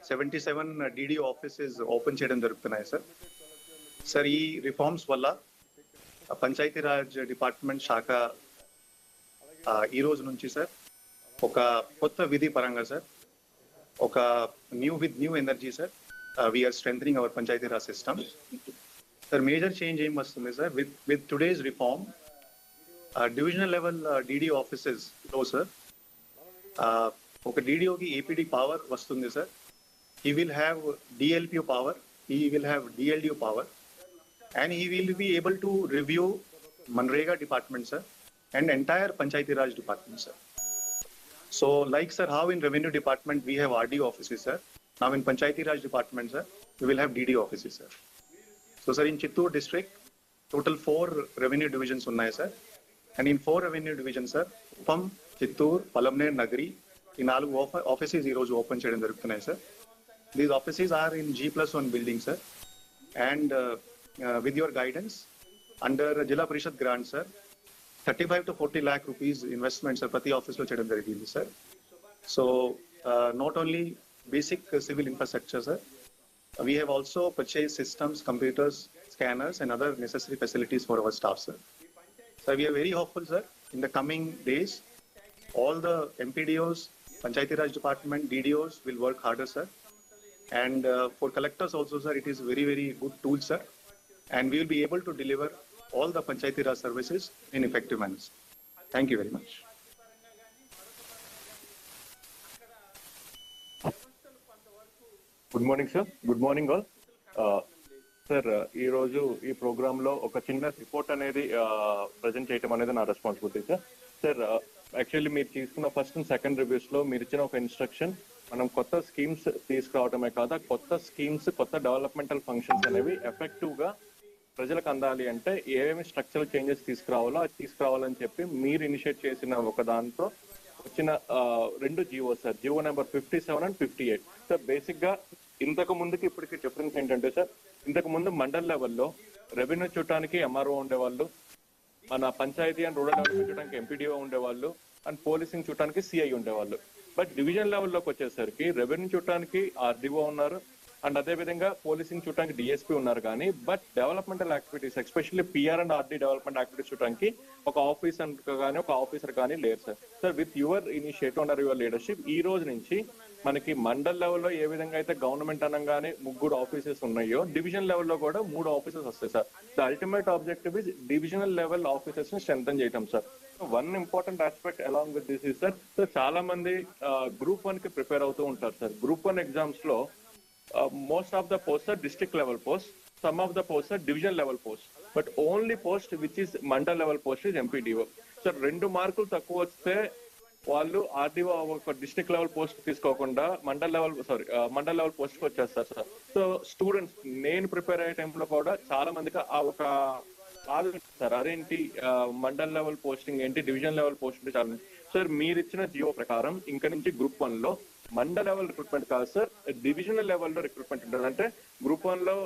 77 DDO offices open చేయడం జరుగుతున్నాయి sir. Sir ఈ రిఫార్మ్స్ వల్ల పంచాయతీరాజ్ డిపార్ట్మెంట్ శాఖ ఈ రోజు నుంచి సార్ ఒక కొత్త విధి పరంగా సార్ ఒక new energy sir we are strengthening our Panchayati Raj system. Sir major change ఏం వస్తుంది sir with today's reform divisional level DDO offices లో సార్ ఒక DDOకి APD పవర్ వస్తుంది sir. He will have DLPO power, he will have DLDO power, and he will be able to review Manrega department, sir, and entire Panchayati Raj department, sir. So, like, sir, how in revenue department we have RDO offices, sir, now in Panchayati Raj department, sir, we will have DDO offices, sir. So, sir, in Chittoor district, total 4 revenue divisions unnai, sir, and in 4 revenue divisions, sir, Uppam, Chittoor, Palamner, Nagari, in 4 offices ee roju open cheyadam jarugutunnai, sir. These offices are in G+1 building, sir, and with your guidance, under Jilla Parishad grant, sir, 35 to 40 lakh rupees investments sir prati office lo cheyadam jarigindi, sir. So not only basic civil infrastructure, sir, we have also purchased systems, computers, scanners, and other necessary facilities for our staff, sir. So we are very hopeful, sir, in the coming days, all the MPDOs, Panchayati Raj department, DDOs will work harder, sir. And for collectors also, sir, it is very, very good tool, sir. And we will be able to deliver all the Panchayati Raj services in effective manner. Thank you very much. Good morning, sir. Good morning, all. Sir, ఈ రోజు ఈ programme లో ఒక చిన్న report అనేది present చేయడం అనేది నా రెస్పాన్సిబిలిటీ, సార్. సార్, యాక్చువల్లీ మీరు తీసుకున్న ఫస్ట్ అండ్ సెకండ్ రివ్యూస్ లో మీరు ఇచ్చిన ఒక ఇన్స్ట్రక్షన్, మనం కొత్త స్కీమ్స్ తీసుకురావడమే కాదా, కొత్త స్కీమ్స్, కొత్త డెవలప్మెంటల్ ఫంక్షన్స్ అనేవి ఎఫెక్టివ్ గా ప్రజలకు అందాలి అంటే ఏమేమి స్ట్రక్చరల్ చేంజెస్ తీసుకురావాలో అది తీసుకురావాలని చెప్పి మీరు ఇనిషియేట్ చేసిన ఒక దాంతో వచ్చిన 2 GO, sir, GO number 57 and 58. Sir, basic గా ఇంతకు ముందుకి ఇప్పటికి డిఫరెన్స్ ఏంటంటే, సార్, ఇంతకు ముందు మండల్ లెవెల్లో రెవెన్యూ చూడటానికి MRO ఉండేవాళ్ళు, మన పంచాయతీ అండ్ రూరల్ డెవలప్మెంట్ చూడడానికి MPDO ఉండేవాళ్ళు, అండ్ పోలీసింగ్ చూడటానికి CI ఉండేవాళ్ళు. బట్ డివిజన్ లెవెల్లోకి వచ్చేసరికి రెవెన్యూ చూడటానికి RDO ఉన్నారు, అండ్ అదే విధంగా పోలీసింగ్ చూడటానికి DSP ఉన్నారు. కానీ but developmental activities, especially PR and RD development activities చూడటానికి ఒక ఆఫీసర్ కానీ ఒక ఆఫీసర్ కానీ లేరు, sir. Sir, with your initiative under your leadership ఈ రోజు నుంచి మనకి మండల్ లెవెల్లో ఏ విధంగా అయితే గవర్నమెంట్ అనగానే 3 ఆఫీసెస్ ఉన్నాయో, డివిజన్ లెవెల్లో కూడా 3 ఆఫీసెస్ వస్తాయి, sir. The ultimate objective is divisional level offices ని స్ట్రెంథన్ చేయటం, sir. One important aspect along with this is, sir, చాలా మంది గ్రూప్ 1 కి ప్రిపేర్ అవుతూ ఉంటారు, సార్. గ్రూప్ 1 ఎగ్జామ్స్ లో most of the post are district level post, some of the post are division level post, but only post which is mandal level post is MPDO. Sir, 2 మార్కులు తక్కువ వస్తే వాళ్ళు RDO ఒక district level post తీసుకోకుండా mandal level post కి వచ్చేస్తారు, sir. So students, నేను prepare అయ్యే టైంలో కూడా చాలా మందికి ఆ ఒక కాదు సార్, అదేంటి మండల్ లెవెల్ పోస్టింగ్ ఏంటి, డివిజన్ లెవెల్ పోస్టింగ్ చాలా. సార్, మీరు ఇచ్చిన జియో ప్రకారం ఇంకా నుంచి గ్రూప్ 1 లో మండల్ లెవెల్ రిక్రూట్మెంట్ కాదు, సార్, డివిజనల్ లెవెల్లో రిక్రూట్మెంట్ ఉంటుంది. అంటే గ్రూప్ 1 లో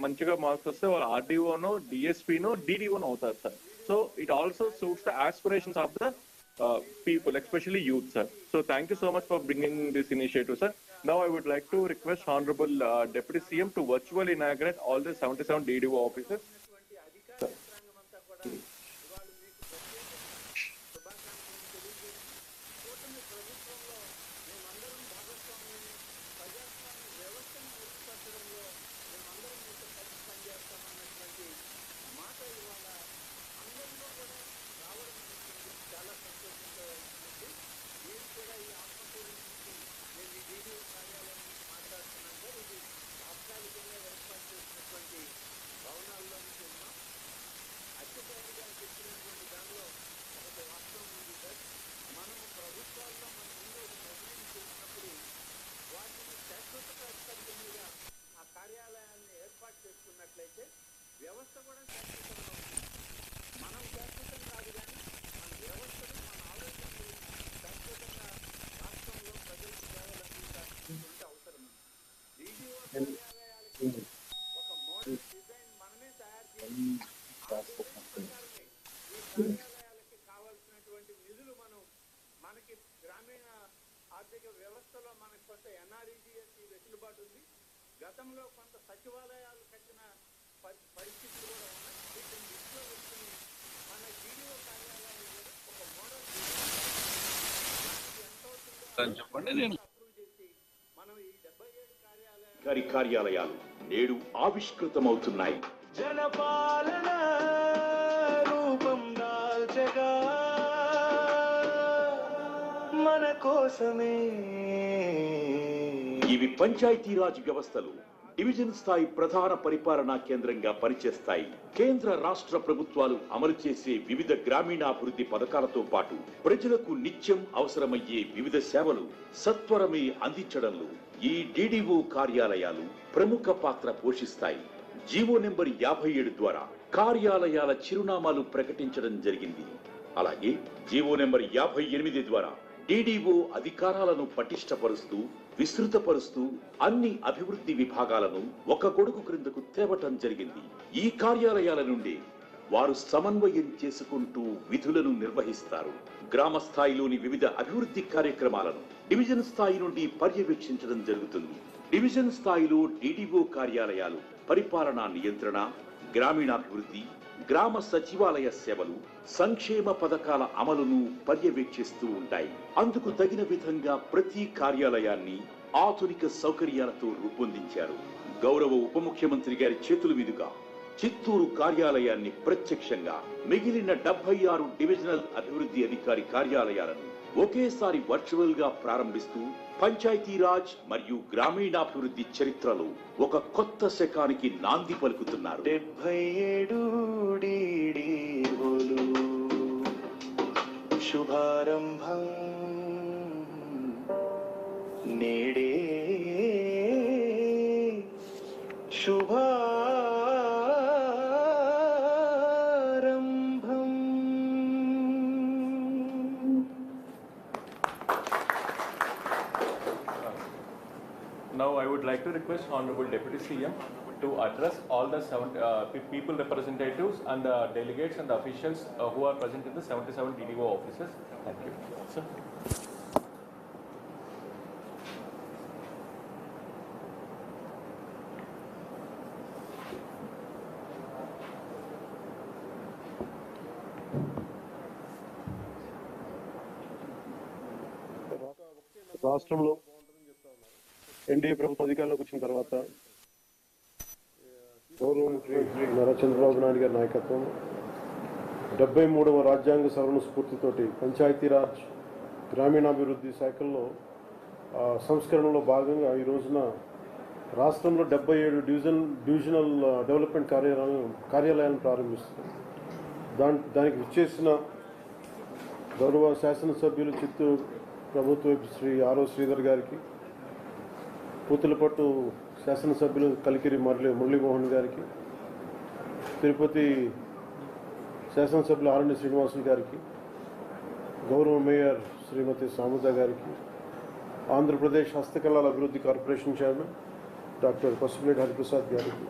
మంచిగా మార్క్స్ వస్తే వాళ్ళు RDOనో DSPనో DDOనో అవుతారు, sir. So it also suits the aspirations of the people, especially youth, sir. So thank you so much for bringing this initiative, sir. Now I would like to request Honorable Deputy CM to virtually inaugurate all the 77 DDO offices. Sir. ఉంది. గతంలో కొంత సచివాలయాలు కట్టిన పరిస్థితులు కూడా ఉన్నాయి. వీటిని దృష్టిలో పెట్టుకుని మన DDO కార్యాలయాలు కూడా ఒక మోడల్ ఎంత అవుతుందో చెప్పండి. నేను అప్రూవ్ చేసి మనం ఈ 77 గారి కార్యాలయాలు నేడు ఆవిష్కృతమవుతున్నాయి. జనపాలన రూపం దాల్చగా మన కోసమే. ఇవి పంచాయతీరాజ్ వ్యవస్థలు డివిజన్ స్థాయి ప్రధాన పరిపాలనా కేంద్రంగా పనిచేస్తాయి. కేంద్ర రాష్ట్ర ప్రభుత్వాలు అమలు చేసే వివిధ గ్రామీణాభివృద్ధి పథకాలతో పాటు ప్రజలకు నిత్యం అవసరమయ్యే వివిధ సేవలు సత్వరమే అందించడంలో ఈ DDO కార్యాలయాలు ప్రముఖ పాత్ర పోషిస్తాయి. జీవో నెంబర్ 57 ద్వారా కార్యాలయాల చిరునామాలు ప్రకటించడం జరిగింది. అలాగే జీవో నెంబర్ 58 ద్వారా DDO అధికారాలను పటిష్టపరుస్తూ విస్తృతపరుస్తూ అన్ని అభివృద్ధి విభాగాలను ఒక గొడుగు క్రిందకు తేవటం జరిగింది. ఈ కార్యాలయాల నుండి వారు సమన్వయం చేసుకుంటూ విధులను నిర్వహిస్తారు. గ్రామ స్థాయిలోని వివిధ అభివృద్ధి కార్యక్రమాలను డివిజన్ స్థాయి నుండి పర్యవేక్షించడం జరుగుతుంది. డివిజన్ స్థాయిలో DDO కార్యాలయాలు పరిపాలనా నియంత్రణ, గ్రామీణాభివృద్ధి, గ్రామ సచివాలయ సేవలు, సంక్షేమ పథకాల అమలును పర్యవేక్షిస్తూ ఉంటాయి. అందుకు తగిన విధంగా ప్రతి కార్యాలయాన్ని ఆధునిక సౌకర్యాలతో రూపొందించారు. గౌరవ ఉప ముఖ్యమంత్రి గారి చేతుల మీదుగా చిత్తూరు కార్యాలయాన్ని ప్రత్యక్షంగా మిగిలిన 76 డివిజనల్ అభివృద్ధి అధికారి కార్యాలయాలను ఒకేసారి వర్చువల్ గా ప్రారంభిస్తూ పంచాయతీరాజ్ మరియు గ్రామీణాభివృద్ధి చరిత్రలో ఒక కొత్త శకానికి నాంది పలుకుతున్నారు. 77 DDOలు శుభారంభం నేడే శుభారంభం. Now I would like to request Honorable Deputy CM to address all the people representatives and the delegates and the officials who are present in the 77 DDO offices. Thank you. Sir. రాష్ట్రంలో NDA ప్రభుత్వ అధికారంలోకి వచ్చిన తర్వాత గౌరవ ముఖ్యమంత్రి నారా చంద్రబాబు నాయుడు గారి నాయకత్వం 73వ రాజ్యాంగ సవరణ స్ఫూర్తితోటి పంచాయతీరాజ్ గ్రామీణాభివృద్ధి శాఖల్లో సంస్కరణలో భాగంగా ఈ రోజున రాష్ట్రంలో 77 డివిజనల్ డెవలప్మెంట్ కార్యాలయాలను ప్రారంభిస్తుంది. దానికి విచ్చేసిన గౌరవ శాసనసభ్యులు చిత్తూరు ప్రభుత్వ శ్రీ ఆరో శ్రీధర్ గారికి, పూతలపట్టు శాసనసభ్యులు కలికిరి మురళీమోహన్ గారికి, తిరుపతి శాసనసభ్యులు ఆరణ్య శ్రీనివాసులు గారికి, గౌరవ మేయర్ శ్రీమతి సాముద గారికి, ఆంధ్రప్రదేశ్ హస్తకళల అభివృద్ధి corporation chairman doctor Pasupuleti Hariprasad గారికి,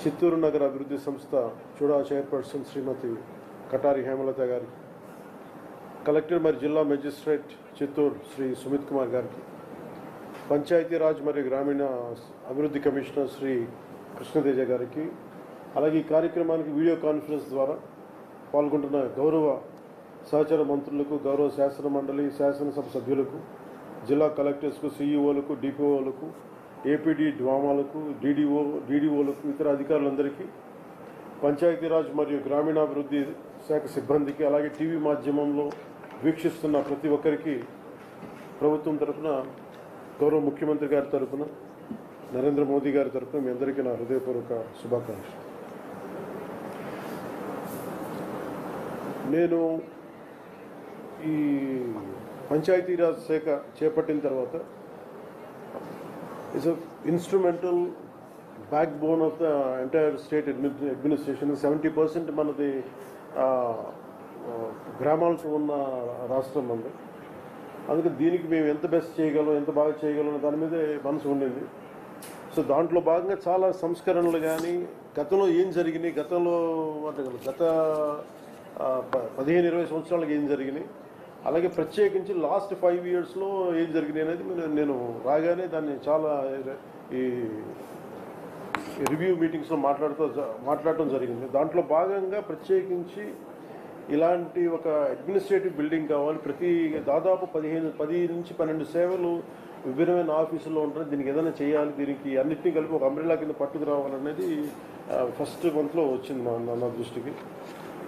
చిత్తూరు నగర అభివృద్ధి సంస్థ చూడా చైర్పర్సన్ శ్రీమతి కటారి హేమలత గారికి, కలెక్టర్ మరియు జిల్లా మెజిస్ట్రేట్ చిత్తూరు శ్రీ సుమిత్ కుమార్ గారికి, పంచాయతీరాజ్ మరియు గ్రామీణ అభివృద్ధి కమిషనర్ శ్రీ కృష్ణతేజ గారికి, అలాగే ఈ కార్యక్రమానికి వీడియో కాన్ఫరెన్స్ ద్వారా పాల్గొంటున్న గౌరవ సహచర మంత్రులకు, గౌరవ శాసన మండలి శాసనసభ సభ్యులకు, జిల్లా కలెక్టర్స్కు, సిఇఓలకు, డిపిఓలకు, ఏపీడీ డ్వామాలకు, డీడీఓలకు, ఇతర అధికారులందరికీ, పంచాయతీరాజ్ మరియు గ్రామీణాభివృద్ధి శాఖ సిబ్బందికి, అలాగే టీవీ మాధ్యమంలో వీక్షిస్తున్న ప్రతి ఒక్కరికి ప్రభుత్వం తరఫున, గౌరవ ముఖ్యమంత్రి గారి తరఫున, నరేంద్ర మోదీ గారి తరఫున మీ అందరికీ నా హృదయపూర్వక శుభాకాంక్షలు. నేను ఈ పంచాయతీరాజ్ శాఖ చేపట్టిన తర్వాత it's instrumental back bone of the entire state administration. 70% మనది గ్రామాలతో ఉన్న రాష్ట్రం ఉంది. అందుకే దీనికి మేము ఎంత బెస్ట్ చేయగలం, ఎంత బాగా చేయగలం దాని మీదే మనసు ఉండింది. సో దాంట్లో భాగంగా చాలా సంస్కరణలు కానీ, గతంలో ఏం జరిగినాయి, గత 15-20 సంవత్సరాలకు ఏం జరిగినాయి, అలాగే ప్రత్యేకించి లాస్ట్ 5 yearsలో ఏం జరిగింది అనేది నేను రాగానే దాన్ని చాలా ఈ రివ్యూ మీటింగ్స్లో మాట్లాడటం జరిగింది. దాంట్లో భాగంగా ప్రత్యేకించి ఇలాంటి ఒక అడ్మినిస్ట్రేటివ్ బిల్డింగ్ కావాలి, దాదాపు 10 నుంచి 12 సేవలు విభిన్నమైన ఆఫీసుల్లో ఉంటారు, దీనికి ఏదైనా చేయాలి, దీనికి అన్నింటినీ కలిపి ఒక అంబ్రెల్లా కింద పట్టుకురావాలనేది ఫస్ట్ మంత్లో వచ్చింది నా దృష్టికి.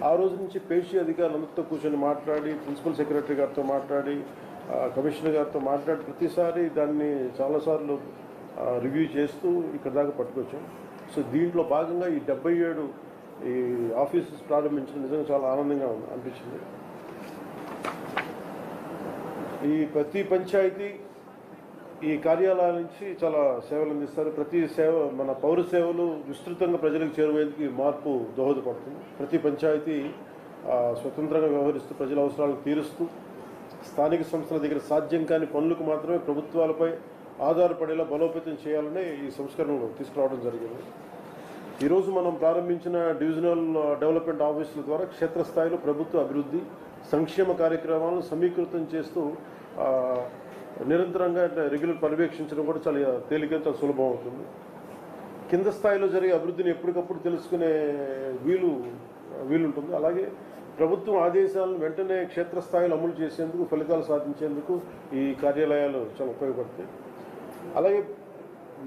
ఆ రోజు నుంచి పేషీ అధికారులందరితో కూర్చొని మాట్లాడి, ప్రిన్సిపల్ సెక్రటరీ గారితో మాట్లాడి, కమిషనర్ గారితో మాట్లాడి ప్రతిసారి దాన్ని చాలాసార్లు రివ్యూ చేస్తూ ఇక్కడ దాకా పట్టుకొచ్చాం. సో దీంట్లో భాగంగా ఈ 77 ఈ ఆఫీసెస్ ప్రారంభించడం నిజంగా చాలా ఆనందంగా అనిపించింది. ఈ ప్రతి పంచాయతీ ఈ కార్యాలయాల నుంచి చాలా సేవలు అందిస్తారు. ప్రతి సేవ మన పౌర సేవలు విస్తృతంగా ప్రజలకు చేరువేందుకు ఈ మార్పు దోహదపడుతుంది. ప్రతి పంచాయతీ స్వతంత్రంగా వ్యవహరిస్తూ ప్రజల అవసరాలను తీరుస్తూ స్థానిక సంస్థల దగ్గర సాధ్యం కాని పనులకు మాత్రమే ప్రభుత్వాలపై ఆధారపడేలా బలోపేతం చేయాలనే ఈ సంస్కరణలు తీసుకురావడం జరిగింది. ఈరోజు మనం ప్రారంభించిన డివిజనల్ డెవలప్మెంట్ ఆఫీసుల ద్వారా క్షేత్రస్థాయిలో ప్రభుత్వ అభివృద్ధి సంక్షేమ కార్యక్రమాలను సమీకృతం చేస్తూ నిరంతరంగా రెగ్యులర్ పర్యవేక్షించడం కూడా చాలా తేలికగా చాలా సులభం అవుతుంది. కింద స్థాయిలో జరిగే అభివృద్ధిని ఎప్పటికప్పుడు తెలుసుకునే వీలుంటుంది. అలాగే ప్రభుత్వం ఆదేశాలను వెంటనే క్షేత్రస్థాయిలో అమలు చేసేందుకు, ఫలితాలు సాధించేందుకు ఈ కార్యాలయాలు చాలా ఉపయోగపడతాయి. అలాగే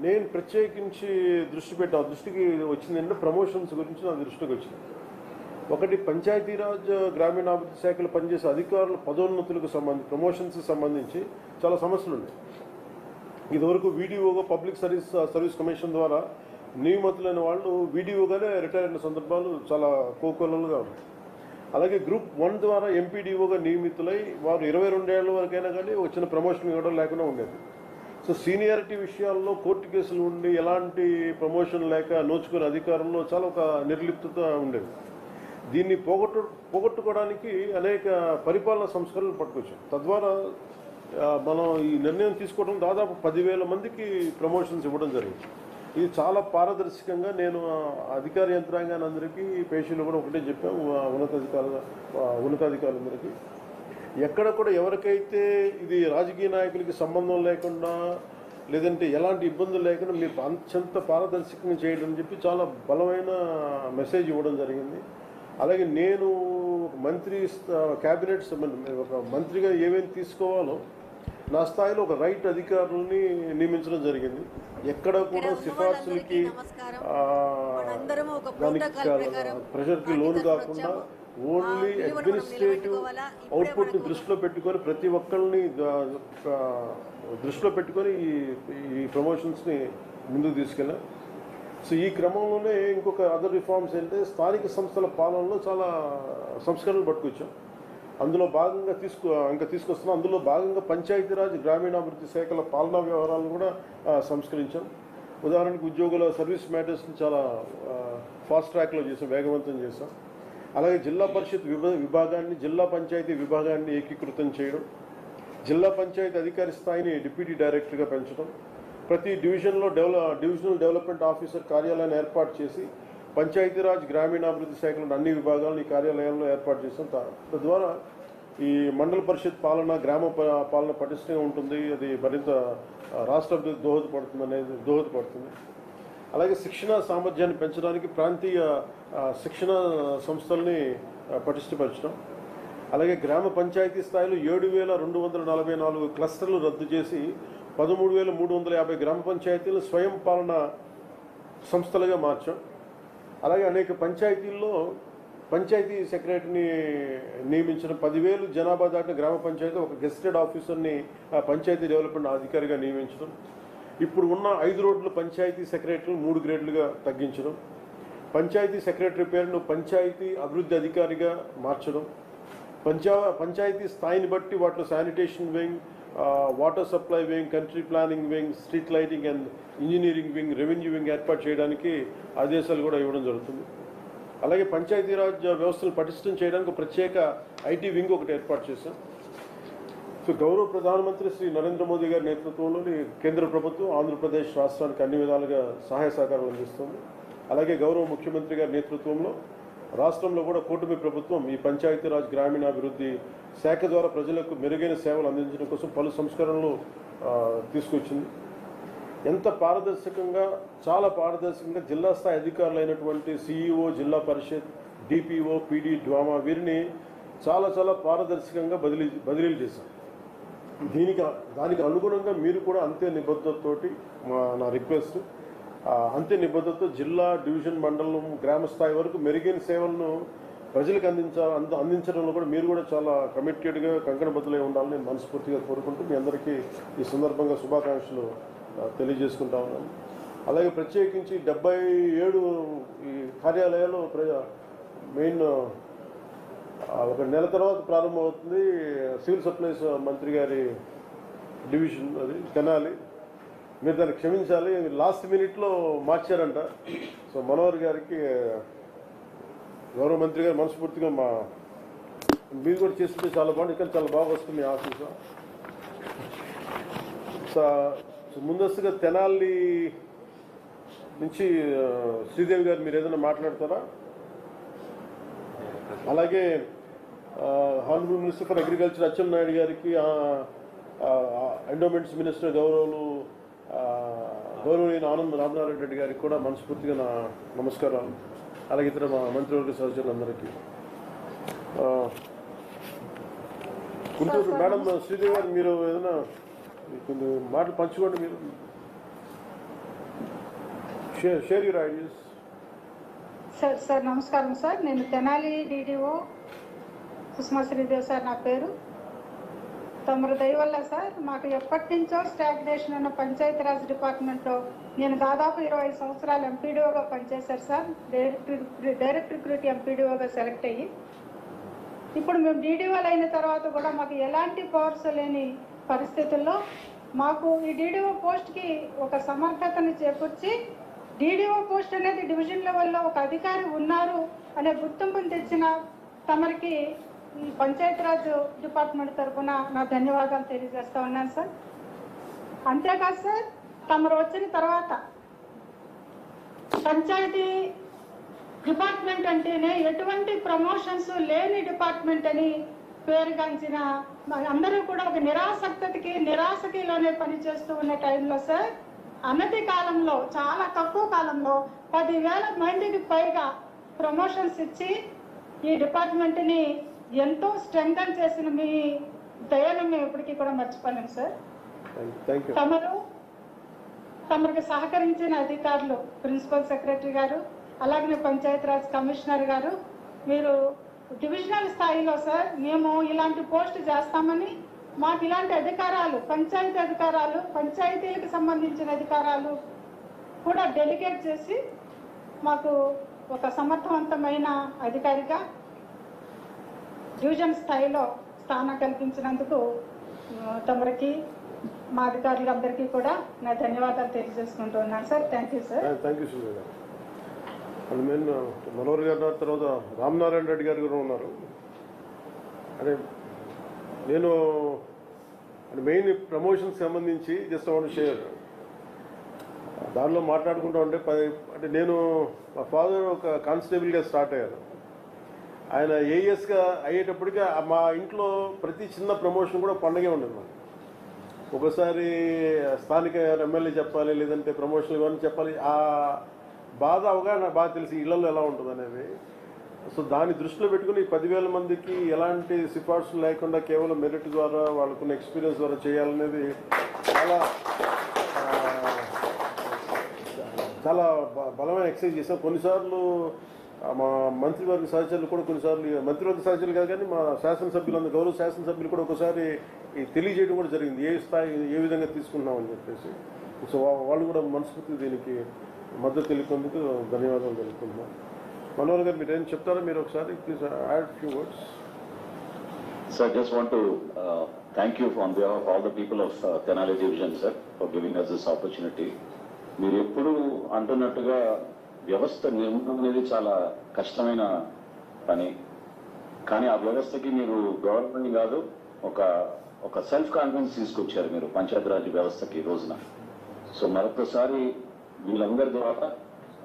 నేను ప్రత్యేకించి దృష్టికి వచ్చిందంటే ప్రమోషన్స్ గురించి నా దృష్టికి వచ్చింది. ఒకటి, పంచాయతీరాజ్ గ్రామీణాభివృద్ధి శాఖలో పనిచేసే అధికారుల పదోన్నతులకు ప్రమోషన్స్ సంబంధించి చాలా సమస్యలు ఉన్నాయి. ఇదివరకు వీడియోగా పబ్లిక్ సర్వీస్ కమిషన్ ద్వారా నియమితులైన వాళ్ళు వీడియోగానే రిటైర్ అయిన సందర్భాలు చాలా కోకొల్లలుగా ఉన్నాయి. అలాగే గ్రూప్ 1 ద్వారా ఎంపీడీఓగా నియమితులై వారు 22 ఏళ్ల వరకైనా కానీ వచ్చిన ప్రమోషన్ ఇవ్వడం లేకుండా ఉండేది. సో సీనియారిటీ విషయాల్లో కోర్టు కేసులు ఉండి ఎలాంటి ప్రమోషన్ లేక నోచుకునే అధికారంలో చాలా ఒక నిర్లిప్తత ఉండేది. దీన్ని పోగొట్టుకోవడానికి అనేక పరిపాలనా సంస్కరణలు పట్టుకొచ్చాం. తద్వారా మనం ఈ నిర్ణయం తీసుకోవడం దాదాపు 10,000 మందికి ప్రమోషన్స్ ఇవ్వడం జరిగింది. ఇది చాలా పారదర్శకంగా నేను అధికార యంత్రాంగాన్ని అందరికీ, పేషీలు కూడా ఒకటే చెప్పాము, ఉన్నతాధికారులందరికీ ఎక్కడ కూడా ఎవరికైతే ఇది రాజకీయ నాయకులకి సంబంధం లేకుండా లేదంటే ఎలాంటి ఇబ్బందులు లేకుండా మీరు అత్యంత పారదర్శకంగా చేయడం అని చెప్పి చాలా బలమైన మెసేజ్ ఇవ్వడం జరిగింది. అలాగే నేను క్యాబినెట్ ఒక మంత్రిగా ఏమేమి తీసుకోవాలో నా స్థాయిలో ఒక రైట్ అధికారులని నియమించడం జరిగింది. ఎక్కడ కూడా సిఫార్సులకి ప్రెషర్కి లోను కాకుండా ఓన్లీ అడ్మినిస్ట్రేటివ్ అవుట్పుట్ని దృష్టిలో పెట్టుకొని ప్రతి ఒక్కరిని దృష్టిలో పెట్టుకొని ఈ ప్రమోషన్స్ని ముందుకు తీసుకెళ్ళాం. సో ఈ క్రమంలోనే ఇంకొక అదర్ రిఫార్మ్స్ ఏంటంటే స్థానిక సంస్థల పాలనలో చాలా సంస్కరణలు పట్టుకొచ్చాం. అందులో భాగంగా తీసుకొస్తున్నాం. అందులో భాగంగా పంచాయతీరాజ్ గ్రామీణాభివృద్ధి శాఖల పాలనా వ్యవహారాలను కూడా సంస్కరించాం. ఉదాహరణకు ఉద్యోగుల సర్వీస్ మ్యాటర్స్ని చాలా ఫాస్ట్ ట్రాక్లో చేసాం, వేగవంతం చేసాం. అలాగే జిల్లా పరిషత్ విభాగాన్ని, జిల్లా పంచాయతీ విభాగాన్ని ఏకీకృతం చేయడం, జిల్లా పంచాయతీ అధికారి స్థాయిని డిప్యూటీ డైరెక్టర్గా పెంచడం, ప్రతి డివిజనల్ డెవలప్మెంట్ ఆఫీసర్ కార్యాలయాన్ని ఏర్పాటు చేసి పంచాయతీరాజ్ గ్రామీణాభివృద్ధి శాఖలోని అన్ని విభాగాలను ఈ కార్యాలయాల్లో ఏర్పాటు చేస్తాం. తద్వారా ఈ మండల పరిషత్ పాలన, గ్రామ పాలన పటిష్టంగా ఉంటుంది. అది మరింత రాష్ట్ర అభివృద్ధి దోహదపడుతుంది. అలాగే శిక్షణ సామర్థ్యాన్ని పెంచడానికి ప్రాంతీయ శిక్షణ సంస్థల్ని పటిష్టపరచడం. అలాగే గ్రామ పంచాయతీ స్థాయిలో 7,244 క్లస్టర్లు రద్దు చేసి 13,350 గ్రామ పంచాయతీలు స్వయం పాలన సంస్థలుగా మార్చాం. అలాగే అనేక పంచాయతీల్లో పంచాయతీ సెక్రటరీని నియమించడం, 10,000 జనాభా దాటిన గ్రామ పంచాయతీ ఒక గెస్టెడ్ ఆఫీసర్ని పంచాయతీ డెవలప్మెంట్ అధికారిగా నియమించడం, ఇప్పుడు ఉన్న 5 రోడ్లు పంచాయతీ సెక్రటరీలు 3 గ్రేడ్లుగా తగ్గించడం, పంచాయతీ సెక్రటరీ పేరును పంచాయతీ అభివృద్ధి అధికారిగా మార్చడం, పంచాయతీ స్థాయిని బట్టి వాటిలో sanitation wing, water supply wing, country planning wing, street lighting and engineering wing, revenue wing ఏర్పాటు చేయడానికి ఆదేశాలు కూడా ఇవ్వడం జరుగుతుంది. అలాగే పంచాయతీరాజ్ వ్యవస్థను పటిష్టం చేయడానికి ప్రత్యేక ఐటీ వింగ్ ఒకటి ఏర్పాటు చేశాం. సో గౌరవ ప్రధానమంత్రి శ్రీ నరేంద్ర మోదీ గారి నేతృత్వంలోని కేంద్ర ప్రభుత్వం ఆంధ్రప్రదేశ్ రాష్ట్రానికి అన్ని విధాలుగా సహాయ సహకారాలు అందిస్తుంది. అలాగే గౌరవ ముఖ్యమంత్రి గారి నేతృత్వంలో రాష్ట్రంలో కూడా కూటమి ప్రభుత్వం ఈ పంచాయతీరాజ్ గ్రామీణాభివృద్ధి శాఖ ద్వారా ప్రజలకు మెరుగైన సేవలు అందించడం కోసం పలు సంస్కరణలు తీసుకొచ్చింది. ఎంత పారదర్శకంగా, చాలా పారదర్శకంగా జిల్లా స్థాయి అధికారులైనటువంటి సిఇఓ, జిల్లా పరిషత్, డిపిఓ, పీడీ, డ్వామా వీరిని చాలా చాలా పారదర్శకంగా బదిలీలు చేశాం. దానికి అనుగుణంగా మీరు కూడా అంతే నిబద్ధతతోటి నా రిక్వెస్ట్, అంతే నిబద్ధతతో జిల్లా, డివిజన్, మండలం, గ్రామ స్థాయి వరకు మెరుగైన సేవలను ప్రజలకు అందించడంలో కూడా మీరు కూడా చాలా కమిటెడ్గా, కంకణబద్దులై ఉండాలని నేను మనస్ఫూర్తిగా కోరుకుంటూ మీ అందరికీ ఈ సందర్భంగా శుభాకాంక్షలు తెలియజేసుకుంటా ఉన్నాను. అలాగే ప్రత్యేకించి 77 ఈ కార్యాలయాలు మెయిన్ ఒక నెల తర్వాత ప్రారంభమవుతుంది. సివిల్ సప్లైస్ మంత్రి గారి డివిజన్ అది తెనాలి. మీరు దాన్ని క్షమించాలి, లాస్ట్ మినిట్లో మార్చారంట. సో మనోహర్ గారికి, గౌరవ మంత్రి గారు మనస్ఫూర్తిగా మీరు కూడా చేస్తుంటే చాలా బాగుంది. ఇక్కడ చాలా బాగా వస్తుంది మీ ఆఫీసు. సో ముందస్తుగా తెనాలి నుంచి శ్రీదేవి గారు మీరు ఏదైనా మాట్లాడతారా? అలాగే honourable minister for agriculture Atchannaidu గారికి, ఎండోమెంట్స్ మినిస్టర్ గౌరవనీయ ఆనంద్ రామనారాయణ రెడ్డి గారికి కూడా మనస్ఫూర్తిగా నా నమస్కారాలు. అలాగే ఇతర మా మంత్రివర్గ సహచరులందరికీ. గుంటూరు మేడం శ్రీదేవి గారు మీరు ఏదైనా కొన్ని మాటలు పంచుకోండి. మీరు షేర్ యువర్ ఐడియాస్. సార్ నమస్కారం సార్. నేను తెనాలి డిడిఓ సుష్మా శ్రీదేవి సార్ నా పేరు. తమరు దయ వల్ల సార్ మాకు ఎప్పటి నుంచో స్టాగ్నేషన్ ఉన్న పంచాయతీరాజ్ డిపార్ట్మెంట్లో నేను దాదాపు 25 సంవత్సరాలు ఎంపీడీఓగా పనిచేశారు సార్. డైరెక్ట్ రిక్రూట్ ఎంపీడీఓగా సెలెక్ట్ అయ్యి ఇప్పుడు మేము డీడీఓలు అయిన తర్వాత కూడా మాకు ఎలాంటి పవర్స్ లేని పరిస్థితుల్లో మాకు ఈ డీడీఓ పోస్ట్కి ఒక సమర్థతని చేకూర్చి డీడీఓ పోస్ట్ అనేది డివిజన్ లెవెల్లో ఒక అధికారి ఉన్నారు అనే గుర్తింపుని తెచ్చిన తమరికి ఈ పంచాయతీరాజ్ డిపార్ట్మెంట్ తరఫున నా ధన్యవాదాలు తెలియజేస్తా ఉన్నాను సార్. అంతేకాదు సార్, తమరు వచ్చిన తర్వాత పంచాయతీ డిపార్ట్మెంట్ అంటేనే ఎటువంటి ప్రమోషన్స్ లేని డిపార్ట్మెంట్ అని పేరుగాంచిన అందరూ కూడా ఒక నిరాశకిలోనే పనిచేస్తూ ఉన్న టైంలో సార్, అనతి కాలంలో, చాలా తక్కువ కాలంలో 10,000 మందికి పైగా ప్రమోషన్స్ ఇచ్చి ఈ డిపార్ట్మెంట్ని ఎంతో స్ట్రెంగ్తన్ చేసిన మీ దయను మేము ఇప్పటికీ కూడా మర్చిపోలేము సార్. తమరికి సహకరించిన అధికారులు, ప్రిన్సిపల్ సెక్రటరీ గారు, అలాగే పంచాయతీరాజ్ కమిషనర్ గారు, మీరు డివిజనల్ స్థాయిలో సార్ మేము ఇలాంటి పోస్ట్ చేస్తామని మాకు ఇలాంటి అధికారాలు, పంచాయతీ అధికారాలు, పంచాయతీలకు సంబంధించిన అధికారాలు కూడా డెలిగేట్ చేసి మాకు ఒక సమర్థవంతమైన అధికారిగా డివిజన్ స్థాయిలో స్థానం కల్పించినందుకు తమరికి, మా అధికారులందరికీ కూడా నా ధన్యవాదాలు తెలియజేసుకుంటూ ఉన్నాను sir. Thank you sir. Thank you Suresh గారు. మెయిన్ మనోహర్ గారు తర్వాత రామనారాయణ రెడ్డి గారు కూడా ఉన్నారు. అంటే నేను మెయిన్ ప్రమోషన్కి సంబంధించి జస్ట్ వాంట్ షేర్, దానిలో మాట్లాడుకుంటూ ఉంటే అంటే నేను మా ఫాదర్ ఒక కానిస్టేబుల్గా స్టార్ట్ అయ్యాను. ఆయన ఏఎస్గా అయ్యేటప్పటికీ మా ఇంట్లో ప్రతి చిన్న ప్రమోషన్ కూడా పండగే ఉండదు. మాకు ఒకసారి స్థానిక ఎమ్మెల్యే చెప్పాలి, లేదంటే ప్రమోషన్ ఇవన్నీ చెప్పాలి. ఆ బాధ అవగాహన బాగా తెలిసి ఇళ్లలో ఎలా ఉంటుంది అనేది. సో దాన్ని దృష్టిలో పెట్టుకుని 10,000 మందికి ఎలాంటి సిఫార్సులు లేకుండా కేవలం మెరిట్ ద్వారా, వాళ్ళకున్న ఎక్స్పీరియన్స్ ద్వారా చేయాలనేది చాలా బలమైన ఎక్సర్సైజ్ చేసాం. కొన్నిసార్లు మా మంత్రివర్గ సహచరులు కూడా, కొన్నిసార్లు మంత్రివర్గ సహచరులు కాదు కానీ మా శాసనసభ్యులందరూ, గౌరవ శాసనసభ్యులు కూడా ఒకసారి తెలియజేయడం కూడా జరిగింది, ఏ స్థాయి ఏ విధంగా తీసుకుంటున్నామని చెప్పేసి. సో వాళ్ళు కూడా మనస్ఫూర్తి దీనికి మద్దతు తెలిపేందుకు ధన్యవాదాలు తెలుపుకుంటున్నాం. మనోహర్ గారు మీరు ఏం చెప్తారో మీరు ఒకసారి please add few words. Sir, I just want to thank you on behalf of all the people of Tenali Division, sir, for giving us this opportunity. మీరు ఎప్పుడు అంటున్నట్టుగా వ్యవస్థ నిర్మాణం అనేది చాలా కష్టమైన పని, కానీ ఆ వ్యవస్థకి మీరు గవర్నమెంట్ కాదు, ఒక సెల్ఫ్ కాన్ఫిడెన్స్ తీసుకొచ్చారు మీరు పంచాయతీరాజ్ వ్యవస్థకి ఈ రోజున. సో మరొకసారి వీళ్ళందరి ద్వారా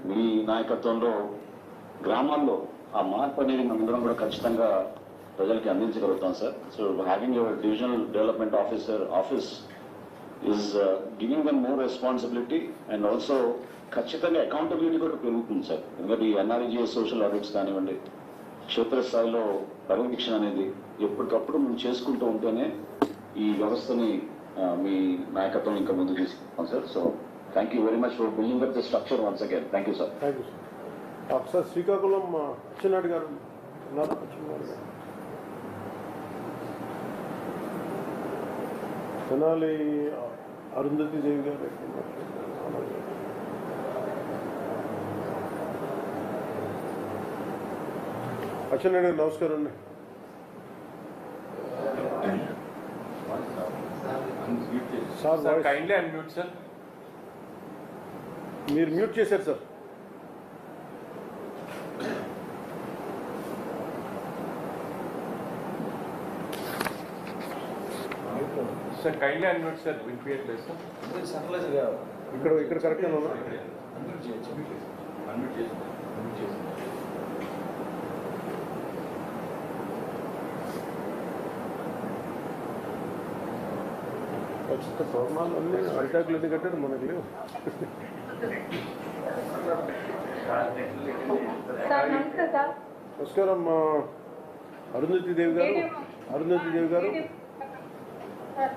మీ నాయకత్వంలో గ్రామాల్లో ఆ మార్పు అనేది మనందరం కూడా ఖచ్చితంగా ప్రజలకి అందించగలుగుతాం sir. So having your divisional development office is giving them more responsibility and also ఖచ్చితంగా అకౌంటబిలిటీ కూడా పెరుగుతుంది సార్. ఎందుకంటే ఈ ఎన్ఆర్ఈజీఎస్ సోషల్ ఆడిట్స్ కానివ్వండి, క్షేత్రస్థాయిలో పర్యవేక్షణ అనేది ఎప్పటికప్పుడు మనం చేసుకుంటూ ఉంటేనే ఈ వ్యవస్థని మీ నాయకత్వం ఇంకా ముందుకు తీసుకుంటాం sir. So thank you very much for building up the structure once again. Thank you sir. Thank you sir. ఒకసారి శ్రీకాకుళం అచ్చెన్నాయుడు గారు ఉన్నారు. తెనాలి అరుంధతి దేవి గారు. అచ్చెన్నాయుడు గారు నమస్కారం అండి. Sir kindly unmute sir. మీరు మ్యూట్ చేశారు sir. Sir kindly unmute sir. వినిపించట్లేదు సార్. ఇక్కడ కరెక్ట్గా ఉన్నా. ఖచ్చితంగా ఫోర్మాలు అన్నీ అరిటాకులు ఎన్ని కట్టాడు మనకు లేవు. నమస్కారం అరుంధతి దేవి గారు.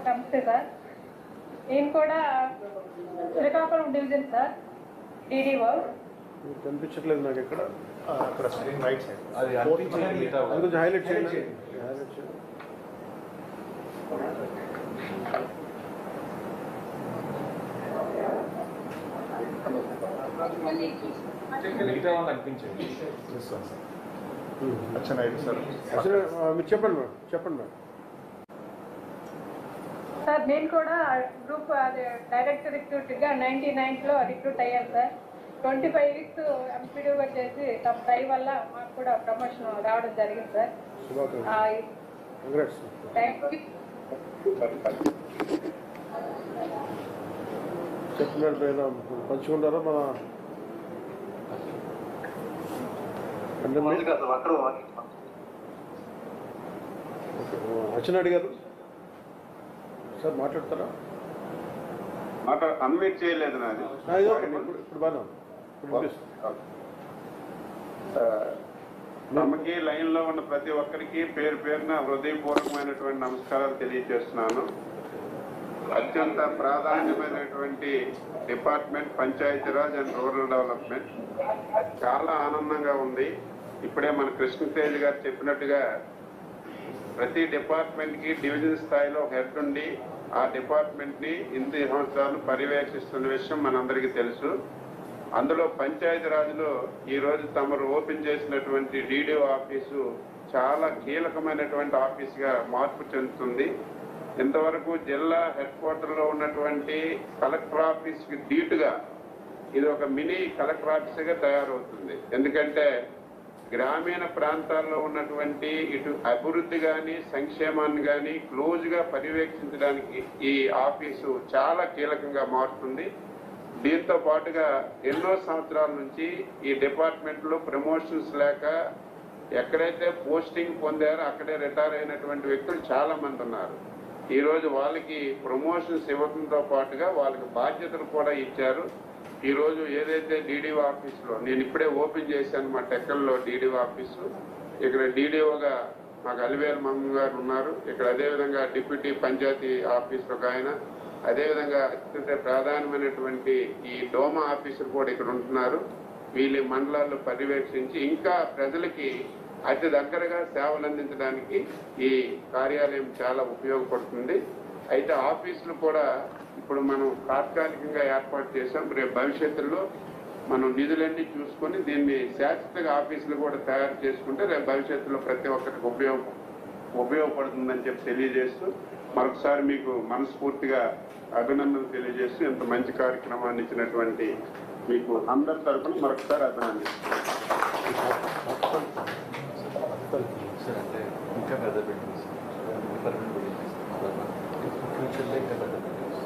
నమస్తే సార్. నేను కూడా శ్రీకాకుళం డివిజన్ సార్, డిడిఓ. కనిపించట్లేదు నాకు ఎక్కడ. అక్కడ స్క్రీన్ రైట్ సైడ్ అది అది కొంచెం హైలైట్ చేయండి. మిగతా వాళ్ళు అనిపించండి. అచ్చెన్నాయుడు సార్. మీరు చెప్పండి మేడం. సార్ నేను కూడా గ్రూప్ డైరెక్ట్ రిక్రూట్గా 99లో రిక్రూట్ అయ్యాను సార్. 25 వీక్స్ ఎంపీడీగా చేసి తమ దయ వల్ల మాకు కూడా ప్రమోషన్ రావడం జరిగింది సార్. చెప్పినట్టు పైన పంచుకుంటారా మన అచ్చెన్నాయుడు గారు సార్ మాట్లాడతారా? అన్మ్యూట్ చేయలేదు నాది. ఇప్పుడు బాగా తమకి లైన్ లో ఉన్న ప్రతి ఒక్కరికి పేరు పేరున హృదయపూర్వకమైనటువంటి నమస్కారాలు తెలియజేస్తున్నాను. అత్యంత ప్రాధాన్యమైనటువంటి department Panchayati Raj and rural development. చాలా ఆనందంగా ఉంది. ఇప్పుడే మన కృష్ణతేజ్ గారు చెప్పినట్టుగా ప్రతి డిపార్ట్మెంట్ కి డివిజన్ స్థాయిలో హెడ్ ఉండి ఆ డిపార్ట్మెంట్ ని ఇన్ని సంవత్సరాలు పర్యవేక్షిస్తున్న విషయం మనందరికీ తెలుసు. అందులో పంచాయతీరాజ్లో ఈ రోజు తమరు ఓపెన్ చేసినటువంటి డిడిఓ ఆఫీసు చాలా కీలకమైనటువంటి ఆఫీసుగా మార్పు చెందుతుంది. ఇంతవరకు జిల్లా హెడ్ క్వార్టర్లో ఉన్నటువంటి కలెక్టర్ ఆఫీస్ కి ధీటుగా ఇది ఒక మినీ కలెక్టర్ ఆఫీస్ గా తయారవుతుంది. ఎందుకంటే గ్రామీణ ప్రాంతాల్లో ఉన్నటువంటి ఇటు అభివృద్ధి కానీ సంక్షేమాన్ని కానీ క్లోజ్ గా పర్యవేక్షించడానికి ఈ ఆఫీసు చాలా కీలకంగా మారుతుంది. దీంతో పాటుగా ఎన్నో సంవత్సరాల నుంచి ఈ డిపార్ట్మెంట్ లో ప్రమోషన్స్ లేక ఎక్కడైతే పోస్టింగ్ పొందారో అక్కడే రిటైర్ అయినటువంటి వ్యక్తులు చాలా మంది ఉన్నారు. ఈ రోజు వాళ్ళకి ప్రమోషన్స్ ఇవ్వడంతో పాటుగా వాళ్ళకి బాధ్యతలు కూడా ఇచ్చారు. ఈ రోజు ఏదైతే డిడిఓ ఆఫీసులో నేను ఇప్పుడే ఓపెన్ చేశాను మా టెక్కల్లో డిడిఓ ఆఫీసు. ఇక్కడ డిడిఓగా మాకు అలివేలు మంగ గారు ఉన్నారు. ఇక్కడ అదేవిధంగా డిప్యూటీ పంచాయతీ ఆఫీసర్ ఒక ఆయన, అదేవిధంగా అత్యంత ప్రాధాన్యమైనటువంటి ఈ డోమా ఆఫీసర్ కూడా ఇక్కడ ఉంటున్నారు. వీళ్ళ మండలాల్లో పర్యవేక్షించి ఇంకా ప్రజలకి అతి దగ్గరగా సేవలు అందించడానికి ఈ కార్యాలయం చాలా ఉపయోగపడుతుంది. అయితే ఆఫీసులు కూడా ఇప్పుడు మనం తాత్కాలికంగా ఏర్పాటు చేశాం. రేపు భవిష్యత్తులో మనం నిధులన్నీ చూసుకొని దీన్ని శాశ్వతంగా ఆఫీసులు కూడా తయారు చేసుకుంటే రేపు భవిష్యత్తులో ప్రతి ఒక్కరికి ఉపయోగపడుతుందని చెప్పి తెలియజేస్తూ మరొకసారి మీకు మనస్ఫూర్తిగా అభినందనలు తెలియజేస్తూ ఇంత మంచి కార్యక్రమాన్ని ఇచ్చినటువంటి మీకు అందరి తరఫున మరొకసారి అభినందిస్తున్నాను.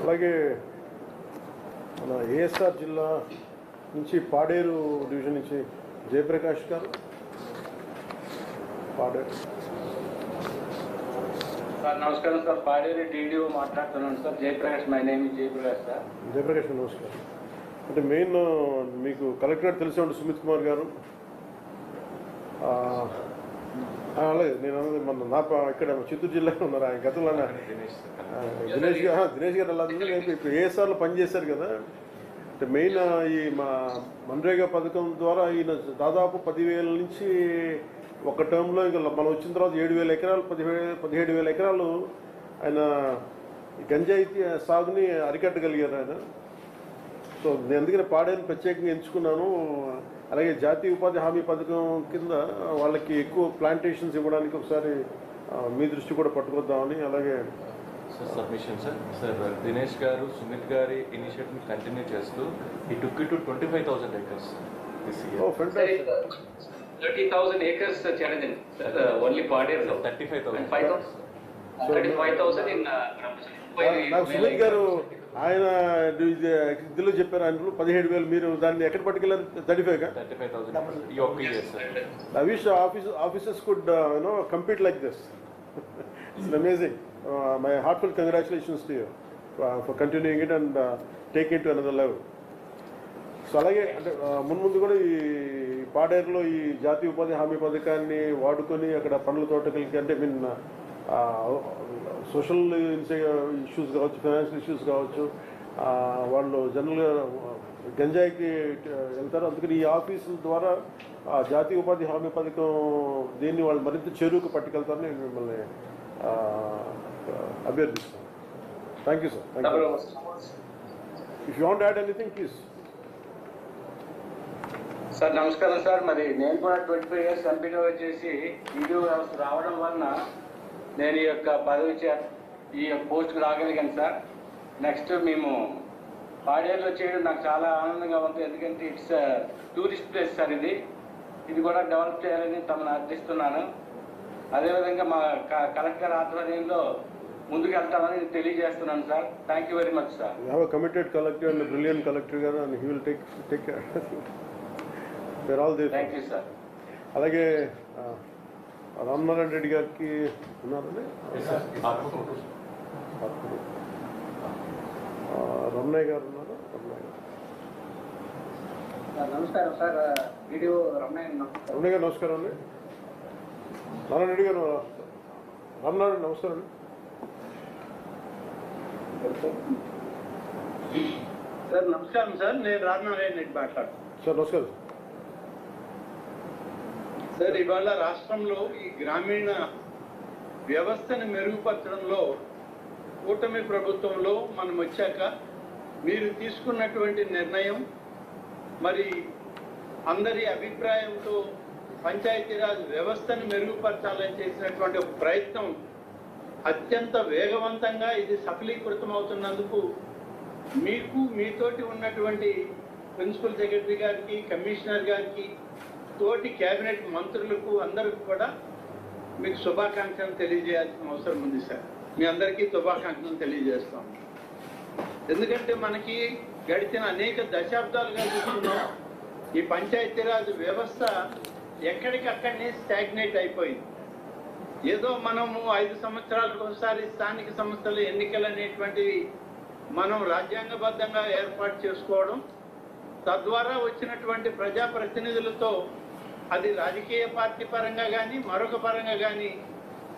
అలాగే మన ఏఎస్ఆర్ జిల్లా నుంచి పాడేరు డివిజన్ నుంచి జయప్రకాష్ గారు. పాడేరు. సార్ నమస్కారం సార్, పాడేరు DDO మాట్లాడుతున్నాను sir. Jayaprakash, my name is Jayaprakash sir. Jayaprakash నమస్కారం. అంటే మెయిన్ మీకు కలెక్టరేట్ తెలిసే ఉంటుంది సుమిత్ కుమార్ గారు. అలాగే నేను అన్నది మన నా ఇక్కడ చిత్తూరు జిల్లాలో ఉన్నారు ఆయన గతంలో దినేష్ గారు అలా ఇప్పుడు ఏఎస్ఆర్లో పనిచేశారు కదా. అంటే మెయిన్ ఈ మా మన్రేగా పథకం ద్వారా ఈయన దాదాపు 10,000 నుంచి ఒక టర్మ్లో ఇంకా మనం వచ్చిన తర్వాత 7,000 ఎకరాలు 17,000 ఎకరాలు ఆయన గంజాయి సాగుని అరికట్టగలిగారు ఆయన. సో నేను అందుకని పాడేరుని ప్రత్యేకంగా ఎంచుకున్నాను. అలాగే జాతీయ ఉపాధి హామీ పథకం కింద వాళ్ళకి ఎక్కువ ప్లాంటేషన్స్ ఇవ్వడానికి ఒకసారి మీ దృష్టి కూడా పట్టుకొద్దామని. అలాగే సబ్మిషన్ సార్ దినేష్ గారు సుమిత్ గారి ఇనిషియేటివ్ కంటిన్యూ చేస్తూ ఈ టుక్ to 25,000 acres this year. Oh, fantastic. 30,000 acres challenge sir, only Paderu 35,000. 35,000 in నాకు సుమిత్ గారు ఆయన ఇందులో చెప్పారు. ఆయన 17,000 మీరు దాన్ని ఎక్కడ పట్టుకెళ్ళారు? 35,000 ఈ ఒక్క year sir. I wish officers could compete like this. It's amazing. My heartfelt congratulations to you for continuing it and taking it to another level. So అలాగే అంటే ముందు కూడా ఈ పాడేరులో ఈ జాతీయ ఉపాధి హామీ పథకాన్ని వాడుకొని అక్కడ పండ్ల తోటలకి అంటే సోషల్ ఇష్యూస్ కావచ్చు, ఫైనాన్షియల్ ఇష్యూస్ కావచ్చు, వాళ్ళు జనరల్గా గంజాయికి వెళ్తారు. అందుకని ఈ ఆఫీసుల ద్వారా జాతీయ ఉపాధి హామీ పథకం దీన్ని వాళ్ళు మరింత చెరువుకు పట్టుకెళ్తారని నేను మిమ్మల్ని అభ్యర్థిస్తాను. Thank you sir. Thank you. If you want add anything please. Sir నమస్కారం సార్. మరి నేను కూడా 25 years కంపెనీ వచ్చేసి DDO వ్యవస్థ రావడం వలన నేను ఈ యొక్క ఈ పోస్ట్కి రాగలిగాను సార్. నెక్స్ట్ మేము పాడేరులో చేయడం నాకు చాలా ఆనందంగా ఉంది. ఎందుకంటే ఇట్స్ టూరిస్ట్ ప్లేస్ సార్. ఇది కూడా డెవలప్ చేయాలని తమను అర్థిస్తున్నాను. అదేవిధంగా మా కలెక్టర్ ఆధ్వర్యంలో ముందుకు వెళ్తామని తెలియజేస్తున్నాను sir. Thank you very much sir. We have a committed collector and a brilliant collector and he will take care. We're all there. Thank you sir. అలాగే రామనారాయణ రెడ్డి గారికి ఉన్నారండి, రమణయ్య గారు ఉన్నారు. నమస్కారం సార్. DDO రమణయ్య గారు నమస్కారం అండి. నారాయణ రెడ్డి గారు రామనారాయణ నమస్కారం అండి. సార్ నమస్కారం సార్. నేను రామనారాయణ రెడ్డి మాట్లాడుతున్నాను సార్. నమస్కారం సార్. ఇవాళ రాష్ట్రంలో ఈ గ్రామీణ వ్యవస్థను మెరుగుపరచడంలో కూటమి ప్రభుత్వంలో మనం వచ్చాక మీరు తీసుకున్నటువంటి నిర్ణయం, మరి అందరి అభిప్రాయంతో పంచాయతీరాజ్ వ్యవస్థను మెరుగుపరచాలని చేసినటువంటి ఒక ప్రయత్నం అత్యంత వేగవంతంగా ఇది సఫలీకృతం అవుతున్నందుకు మీకు, మీతోటి ఉన్నటువంటి ప్రిన్సిపల్ సెక్రటరీ గారికి, కమిషనర్ గారికి, తోటి కేబినెట్ మంత్రులకు అందరికి కూడా మీకు శుభాకాంక్షలు తెలియజేయాల్సిన అవసరం ఉంది సార్. మీ అందరికీ శుభాకాంక్షలు తెలియజేస్తాం. ఎందుకంటే మనకి గడిచిన అనేక దశాబ్దాలుగా చూస్తున్నాం ఈ పంచాయతీరాజ్ వ్యవస్థ ఎక్కడికక్కడనే స్టాగ్నేట్ అయిపోయింది. ఏదో మనము 5 సంవత్సరాలకు ఒకసారి స్థానిక సంస్థల ఎన్నికలు అనేటువంటివి మనం రాజ్యాంగబద్ధంగా ఏర్పాటు చేసుకోవడం, తద్వారా వచ్చినటువంటి ప్రజాప్రతినిధులతో అది రాజకీయ పార్టీ పరంగా కానీ మరొక పరంగా కానీ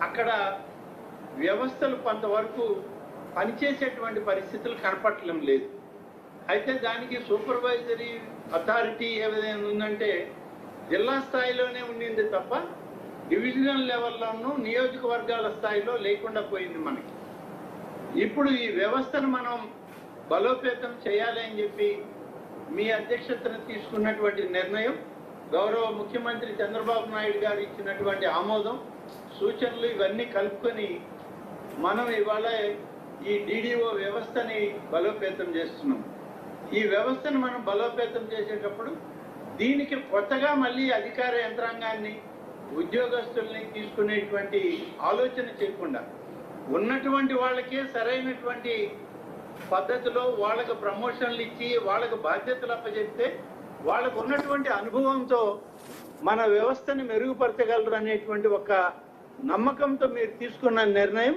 అక్కడ వ్యవస్థలు కొంతవరకు పనిచేసేటువంటి పరిస్థితులు కనపడటం లేదు. అయితే దానికి సూపర్వైజరీ అథారిటీ ఏదైనా ఉందంటే జిల్లా స్థాయిలోనే ఉండింది తప్ప డివిజనల్ లెవెల్లోనూ నియోజకవర్గాల స్థాయిలో లేకుండా పోయింది మనకి. ఇప్పుడు ఈ వ్యవస్థను మనం బలోపేతం చేయాలి అని చెప్పి మీ అధ్యక్షతను తీసుకున్నటువంటి నిర్ణయం, గౌరవ ముఖ్యమంత్రి చంద్రబాబు నాయుడు గారు ఇచ్చినటువంటి ఆమోదం, సూచనలు ఇవన్నీ కలుపుకొని మనం ఇవాళ ఈ DDO వ్యవస్థని బలోపేతం చేస్తున్నాం. ఈ వ్యవస్థను మనం బలోపేతం చేసేటప్పుడు దీనికి కొత్తగా మళ్ళీ అధికార యంత్రాంగాన్ని, ఉద్యోగస్తుల్ని తీసుకునేటువంటి ఆలోచన చేయకుండా ఉన్నటువంటి వాళ్ళకే సరైనటువంటి పద్ధతిలో వాళ్ళకు ప్రమోషన్లు ఇచ్చి వాళ్ళకు బాధ్యతలు అప్పచెప్తే వాళ్ళకు ఉన్నటువంటి అనుభవంతో మన వ్యవస్థని మెరుగుపరచగలరు అనేటువంటి ఒక నమ్మకంతో మీరు తీసుకున్న నిర్ణయం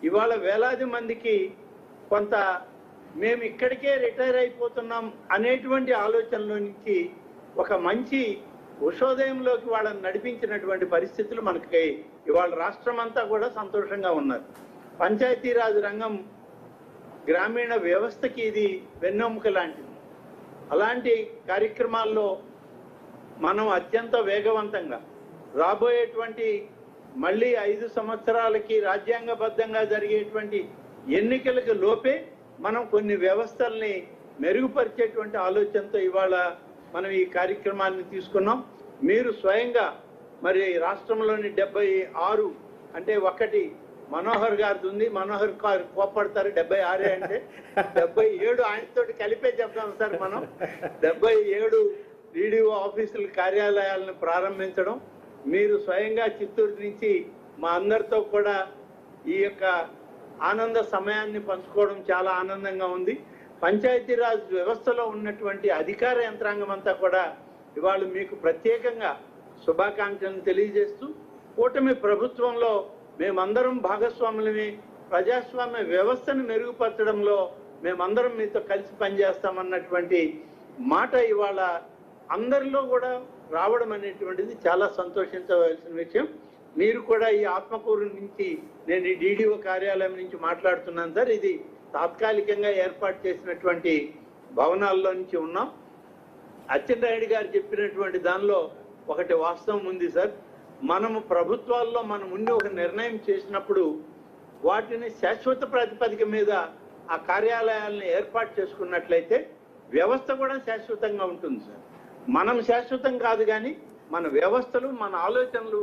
ఇవాళ వేలాది మందికి కొంత మేము ఇక్కడికే రిటైర్ అయిపోతున్నాం అనేటువంటి ఆలోచనలో నుంచి ఒక మంచి ఉషోదయంలోకి వాళ్ళని నడిపించినటువంటి పరిస్థితులు మనకి ఇవాళ రాష్ట్రం అంతా కూడా సంతోషంగా ఉన్నారు. పంచాయతీరాజ్ రంగం గ్రామీణ వ్యవస్థకి ఇది వెన్నెముక లాంటిది. అలాంటి కార్యక్రమాల్లో మనం అత్యంత వేగవంతంగా రాబోయేటువంటి మళ్ళీ 5 సంవత్సరాలకి రాజ్యాంగబద్ధంగా జరిగేటువంటి ఎన్నికలకు లోపే మనం కొన్ని వ్యవస్థల్ని మెరుగుపరిచేటువంటి ఆలోచనతో ఇవాళ మనం ఈ కార్యక్రమాన్ని తీసుకున్నాం. మీరు స్వయంగా మరి రాష్ట్రంలోని 76 అంటే ఒకటి మనోహర్ గారిది ఉంది, మనోహర్ గారు కోపడతారు 76 అంటే 77 ఆయనతోటి కలిపే చెప్తాం సార్. మనం 77 DDO ఆఫీసుల కార్యాలయాలను ప్రారంభించడం, మీరు స్వయంగా చిత్తూరు నుంచి మా అందరితో కూడా ఈ యొక్క ఆనంద సమయాన్ని పంచుకోవడం చాలా ఆనందంగా ఉంది. పంచాయతీరాజ్ వ్యవస్థలో ఉన్నటువంటి అధికార యంత్రాంగం అంతా కూడా ఇవాళ మీకు ప్రత్యేకంగా శుభాకాంక్షలను తెలియజేస్తూ, కూటమి ప్రభుత్వంలో మేమందరం భాగస్వాములమే, ప్రజాస్వామ్య వ్యవస్థను మెరుగుపరచడంలో మేమందరం మీతో కలిసి పనిచేస్తామన్నటువంటి మాట ఇవాళ అందరిలో కూడా రావడం అనేటువంటిది చాలా సంతోషించవలసిన విషయం. మీరు కూడా ఈ ఆత్మకూరు నుంచి, నేను ఈ DDO కార్యాలయం నుంచి మాట్లాడుతున్నాను సార్. ఇది తాత్కాలికంగా ఏర్పాటు చేసినటువంటి భవనాల్లో నుంచి ఉన్నాం. అచ్చెన్నాయుడు గారు చెప్పినటువంటి దానిలో ఒకటి వాస్తవం ఉంది సార్. మనము ప్రభుత్వాల్లో మనం ఉండి ఒక నిర్ణయం చేసినప్పుడు వాటిని శాశ్వత ప్రాతిపదిక మీద ఆ కార్యాలయాలను ఏర్పాటు చేసుకున్నట్లయితే వ్యవస్థ కూడా శాశ్వతంగా ఉంటుంది సార్. మనం శాశ్వతం కాదు, కానీ మన వ్యవస్థలు, మన ఆలోచనలు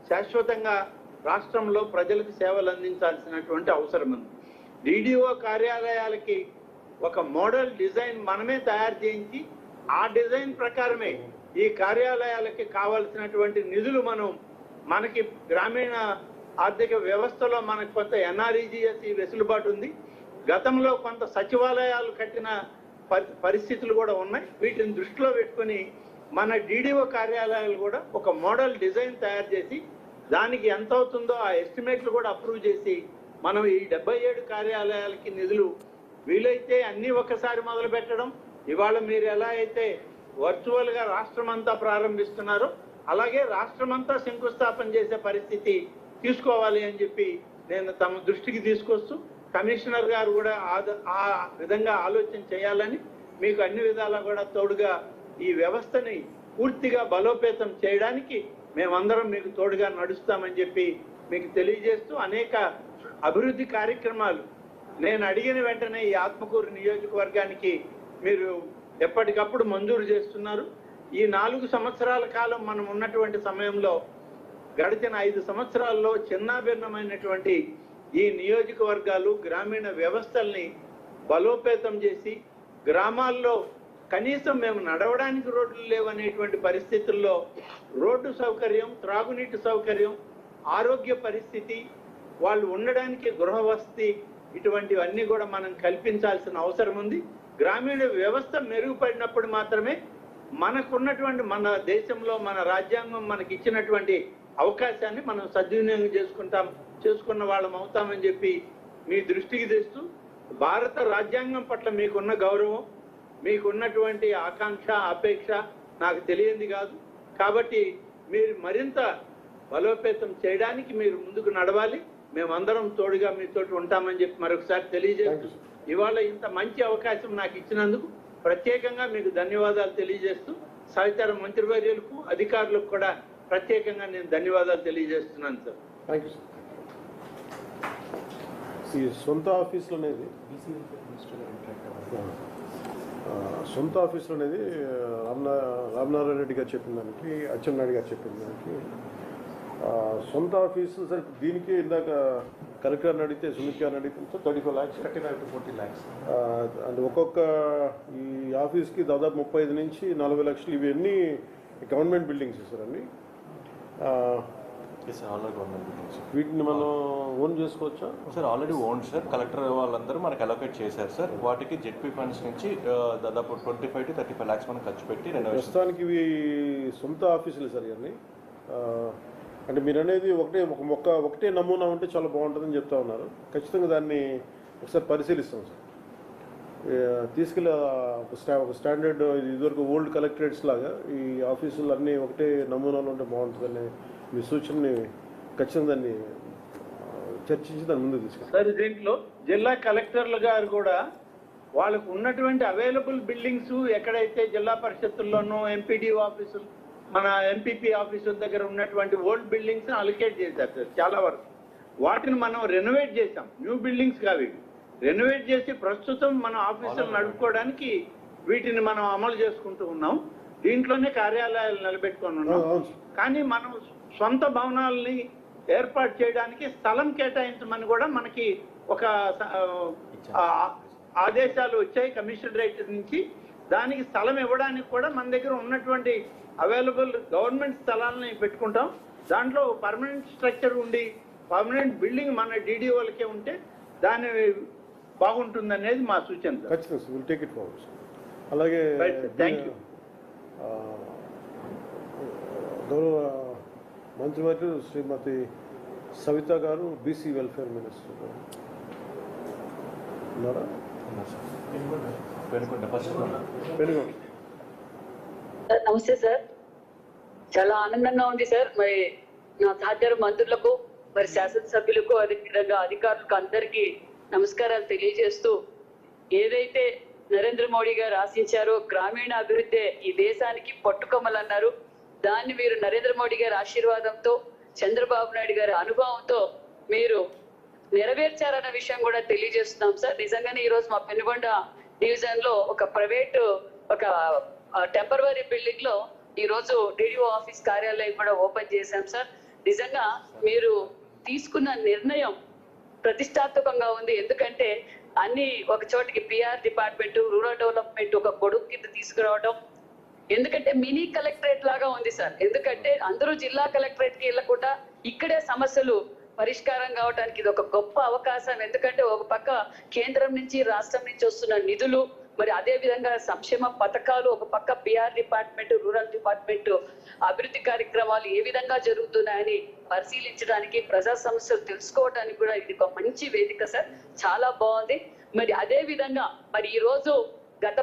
శాశ్వతంగా రాష్ట్రంలో ప్రజలకు సేవలు అందించాల్సినటువంటి అవసరం ఉంది. DDO కార్యాలయాలకి ఒక మోడల్ డిజైన్ మనమే తయారు చేయించి ఆ డిజైన్ ప్రకారమే ఈ కార్యాలయాలకి కావాల్సినటువంటి నిధులు మనకి గ్రామీణ ఆర్థిక వ్యవస్థలో మనకు కొంత NREGS వెసులుబాటు ఉంది. గతంలో కొంత సచివాలయాలు కట్టిన పరిస్థితులు కూడా ఉన్నాయి. వీటిని దృష్టిలో పెట్టుకుని మన DDO కార్యాలయాలు కూడా ఒక మోడల్ డిజైన్ తయారు చేసి దానికి ఎంత అవుతుందో ఆ ఎస్టిమేట్లు కూడా అప్రూవ్ చేసి మనం ఈ 77 కార్యాలయాలకి నిధులు వీలైతే అన్ని ఒక్కసారి మొదలు పెట్టడం. ఇవాళ మీరు ఎలా అయితే వర్చువల్ గా రాష్ట్రం అంతా ప్రారంభిస్తున్నారో అలాగే రాష్ట్రం అంతా శంకుస్థాపన చేసే పరిస్థితి తీసుకోవాలి అని చెప్పి నేను తమ దృష్టికి తీసుకొస్తూ, కమిషనర్ గారు కూడా ఆ విధంగా ఆలోచన చేయాలని, మీకు అన్ని విధాలా కూడా తోడుగా ఈ వ్యవస్థని పూర్తిగా బలోపేతం చేయడానికి మేమందరం మీకు తోడుగా నడుస్తామని చెప్పి మీకు తెలియజేస్తూ, అనేక అభివృద్ధి కార్యక్రమాలు నేను అడిగిన వెంటనే ఈ ఆత్మకూరు నియోజకవర్గానికి మీరు ఎప్పటికప్పుడు మంజూరు చేస్తున్నారు. ఈ 4 సంవత్సరాల కాలం మనం ఉన్నటువంటి సమయంలో గడిచిన 5 సంవత్సరాల్లో చిన్నాభిన్నమైనటువంటి ఈ నియోజకవర్గాలు గ్రామీణ వ్యవస్థల్ని బలోపేతం చేసి, గ్రామాల్లో కనీసం మేము నడవడానికి రోడ్లు లేవనేటువంటి పరిస్థితుల్లో రోడ్డు సౌకర్యం, త్రాగునీటి సౌకర్యం, ఆరోగ్య పరిస్థితి, వాళ్ళు ఉండడానికి గృహవసతి, ఇటువంటివన్నీ కూడా మనం కల్పించాల్సిన అవసరం ఉంది. గ్రామీణ వ్యవస్థ మెరుగుపడినప్పుడు మాత్రమే మనకున్నటువంటి, మన దేశంలో మన రాజ్యాంగం మనకి ఇచ్చినటువంటి అవకాశాన్ని మనం సద్వినియోగం చేసుకున్న వాళ్ళం అవుతామని చెప్పి మీ దృష్టికి తెస్తూ, భారత రాజ్యాంగం పట్ల మీకున్న గౌరవం, మీకున్నటువంటి ఆకాంక్ష, అపేక్ష నాకు తెలియంది కాదు. కాబట్టి మీరు మరింత బలోపేతం చేయడానికి మీరు ముందుకు నడవాలి. మేమందరం తోడుగా మీతోటి ఉంటామని చెప్పి మరొకసారి తెలియజేస్తూ, ఇవాళ ఇంత మంచి అవకాశం నాకు ఇచ్చినందుకు ప్రత్యేకంగా మీకు ధన్యవాదాలు తెలియజేస్తూ, సహచార మంత్రివర్యులకు, అధికారులకు కూడా ప్రత్యేకంగా నేను ధన్యవాదాలు తెలియజేస్తున్నాను సార్. Thank you sir. ఈ సొంత ఆఫీసులు అనేది రామనారాయణ రెడ్డి గారు చెప్పిన దానికి, అచ్చెన్నాయుడు గారు చెప్పిన దానికి సొంత ఆఫీసు సార్. దీనికి ఇందాక కలెక్టర్ని అడిగితే, సుమిత్ గారిని అడిగితే 35 lakhs, 35 to 40 lakhs అండ్ ఒక్కొక్క ఈ ఆఫీస్కి దాదాపు 35 నుంచి 40 లక్షలు. ఇవన్నీ గవర్నమెంట్ బిల్డింగ్స్ సార్ అన్ని. Already government buildings. వీటిని మనం ఓన్ చేసుకోవచ్చా? Sir already own sir. Collector వాళ్ళందరూ మనకు అలొకేట్ చేశారు సార్. వాటికి జెడ్పీ ఫండ్స్ నుంచి దాదాపు 25 to 35 lakhs మనం ఖర్చు పెట్టి రెనోవేషన్. ప్రస్తుతానికి ఇవి సొంత ఆఫీసులు సార్ ఇవన్నీ. అంటే మీరు అనేది ఒకటే నమూనా ఉంటే చాలా బాగుంటుందని చెప్తా ఉన్నారు. ఖచ్చితంగా దాన్ని ఒకసారి పరిశీలిస్తాం సార్. తీసుకెళ్ళి ఒక స్టాండర్డ్ ఇదివరకు ఓల్డ్ కలెక్టరేట్స్ లాగా ఈ ఆఫీసులు అన్నీ ఒకటే నమూనాలు ఉంటే బాగుంటుందని మీ సూచనని ఖచ్చితంగా దాన్ని చర్చించి దాని ముందుకు తీసుకెళ్ళాం సార్. దీంట్లో జిల్లా కలెక్టర్లు గారు కూడా వాళ్ళకు ఉన్నటువంటి అవైలబుల్ బిల్డింగ్స్ ఎక్కడైతే జిల్లా పరిషత్తుల్లోనూ ఎంపీడీఓ ఆఫీసులు మన ఎంపీపీ ఆఫీసుల దగ్గర ఉన్నటువంటి ఓల్డ్ బిల్డింగ్స్ అలొకేట్ చేశారు సార్. చాలా వరకు వాటిని మనం రెనోవేట్ చేసాం. న్యూ బిల్డింగ్స్ కావి, రెనోవేట్ చేసి ప్రస్తుతం మన ఆఫీసులు నడుపుకోవడానికి వీటిని మనం అమలు చేసుకుంటూ ఉన్నాం. దీంట్లోనే కార్యాలయాలు నిలబెట్టుకొని ఉన్నాం. కానీ మనం సొంత భవనాలని ఏర్పాటు చేయడానికి స్థలం కేటాయించమని కూడా మనకి ఒక ఆదేశాలు వచ్చాయి కమిషనరేట్ నుంచి. దానికి స్థలం ఇవ్వడానికి కూడా మన దగ్గర ఉన్నటువంటి అవైలబుల్ గవర్నమెంట్ స్థలాలని పెట్టుకుంటాం. దాంట్లో పర్మనెంట్ స్ట్రక్చర్ ఉండి పర్మనెంట్ బిల్డింగ్ మన డీడీఓలకే ఉంటే దాని బాగుంటుంది అనేది మా సూచన. ఖచ్చితంగా విల్ టేక్ ఇట్ ఫార్వర్డ్. అలాగే థ్యాంక్ యూ. గౌరవ మంత్రివర్యులు శ్రీమతి సవిత గారు బీసీ వెల్ఫేర్ మినిస్టర్ ఉన్నారా? నమస్తే సార్. చాలా ఆనందంగా ఉంది సార్. మరి నా సహచర మంత్రులకు, మరి శాసనసభ్యులకు, అదేవిధంగా అధికారులకు అందరికీ నమస్కారాలు తెలియజేస్తూ, ఏదైతే నరేంద్ర మోడీ గారు ఆశించారో గ్రామీణ అభివృద్ధి ఈ దేశానికి పట్టుకొమ్మలన్నారు. దాన్ని మీరు నరేంద్ర మోడీ గారి ఆశీర్వాదంతో, చంద్రబాబు నాయుడు గారి అనుభవంతో మీరు నెరవేర్చారన్న విషయం కూడా తెలియజేస్తున్నాం సార్. నిజంగానే ఈరోజు మా పెనుగొండ డివిజన్ లో ఒక ప్రైవేటు ఒక టెంపరరీ బిల్డింగ్ లో ఈరోజు డిడిఓ ఆఫీస్ కార్యాలయం కూడా ఓపెన్ చేశాం సార్. నిజంగా మీరు తీసుకున్న నిర్ణయం ప్రతిష్టాత్మకంగా ఉంది. ఎందుకంటే అన్ని ఒక చోటికి పిఆర్ డిపార్ట్మెంట్, రూరల్ డెవలప్మెంట్ ఒక గొడుగు కింద తీసుకురావడం, ఎందుకంటే మినీ కలెక్టరేట్ లాగా ఉంది సార్. ఎందుకంటే అందరూ జిల్లా కలెక్టరేట్ కి వెళ్ళకుండా ఇక్కడే సమస్యలు పరిష్కారం కావడానికి ఇది ఒక గొప్ప అవకాశం. ఎందుకంటే ఒక పక్క కేంద్రం నుంచి రాష్ట్రం నుంచి వస్తున్న నిధులు, మరి అదే విధంగా సంక్షేమ పథకాలు, ఒక పక్క పిఆర్ డిపార్ట్మెంట్, రూరల్ డిపార్ట్మెంట్ అభివృద్ధి కార్యక్రమాలు ఏ విధంగా జరుగుతున్నాయని పరిశీలించడానికి, ప్రజా సమస్యలు తెలుసుకోవడానికి కూడా ఇది ఒక మంచి వేదిక సార్. చాలా బాగుంది. మరి అదే విధంగా మరి ఈ రోజు గత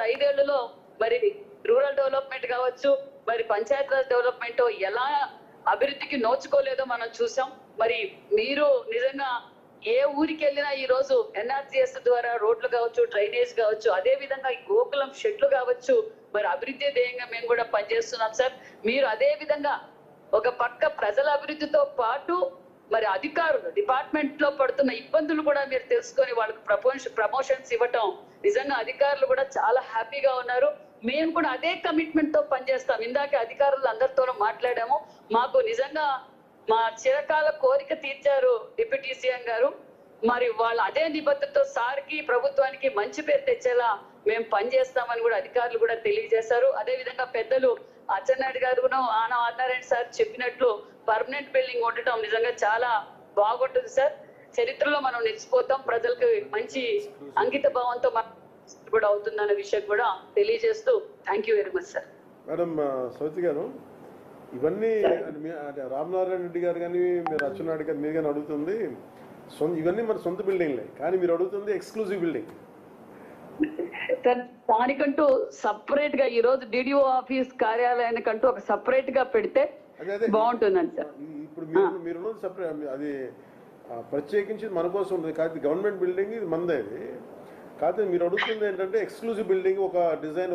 5 ఏళ్లలో మరి రూరల్ డెవలప్మెంట్ కావచ్చు, మరి పంచాయతీరాజ్ డెవలప్మెంట్ ఎలా అభివృద్ధికి నోచుకోలేదో మనం చూసాం. మరి మీరు నిజంగా ఏ ఊరికి వెళ్ళినా ఈ రోజు ఎన్ఆర్జీఎస్ ద్వారా రోడ్లు కావచ్చు, డ్రైనేజ్ కావచ్చు, అదే విధంగా ఈ గోకులం షెడ్లు కావచ్చు, మరి అభివృద్ధి ధ్యేయంగా మేము కూడా పనిచేస్తున్నాం సార్. మీరు అదే విధంగా ఒక పక్క ప్రజల అభివృద్ధితో పాటు మరి అధికారులు డిపార్ట్మెంట్ లో పడుతున్న ఇబ్బందులు కూడా మీరు తెలుసుకొని వాళ్ళకి ప్రమోషన్స్ ఇవ్వటం, నిజంగా అధికారులు కూడా చాలా హ్యాపీగా ఉన్నారు. మేము కూడా అదే కమిట్మెంట్ తో పనిచేస్తాం. ఇందాక అధికారులు అందరితోనూ మాట్లాడాము. మాకు నిజంగా మా చిరకాల కోరిక తీర్చారు డిప్యూటీ సీఎం గారు. మరి వాళ్ళ అదే నిబద్ధతతో సార్కి, ప్రభుత్వానికి మంచి పేరు తెచ్చేలా మేము పనిచేస్తామని కూడా అధికారులు కూడా తెలియజేశారు. అదే విధంగా పెద్దలు అచ్చెన్నాయుడు గారును ఆనారాయణ సార్ చెప్పినట్లు పర్మనెంట్ బిల్డింగ్ ఉండటం నిజంగా చాలా బాగుంటుంది సార్. చరిత్రలో మనం నిలిచిపోతాం. ప్రజలకు మంచి అంకిత భావంతో కూడా అవుతుందన్న విషయం కూడా తెలియజేస్తూ thank you very much sir. Madam Savithi గారు, ఇవన్నీ రామనారాయణ రెడ్డి గారు కానీ మీరు అచ్చెన్నాయుడు గారు మీరు కానీ అడుగుతుంది ఇవన్నీ మన సొంత బిల్డింగ్లే, కానీ మీరు అడుగుతుంది ఎక్స్క్లూజివ్ బిల్డింగ్. దానికంటూ సపరేట్ గా ఈ రోజు డిడిఓ ఆఫీస్ కార్యాలయానికంటూ ఒక సపరేట్ గా పెడితే బాగుంటుందని సార్. ఇప్పుడు మీరు సపరేట్ అది ప్రత్యేకించి మన కోసం ఉంటుంది. కాదు గవర్నమెంట్ బిల్డింగ్, ఇది మందే. ఇది కాకపోతే మీరు అడుగుతుంది ఏంటంటే ఎక్స్క్లూజివ్ బిల్డింగ్, ఒక డిజైన్,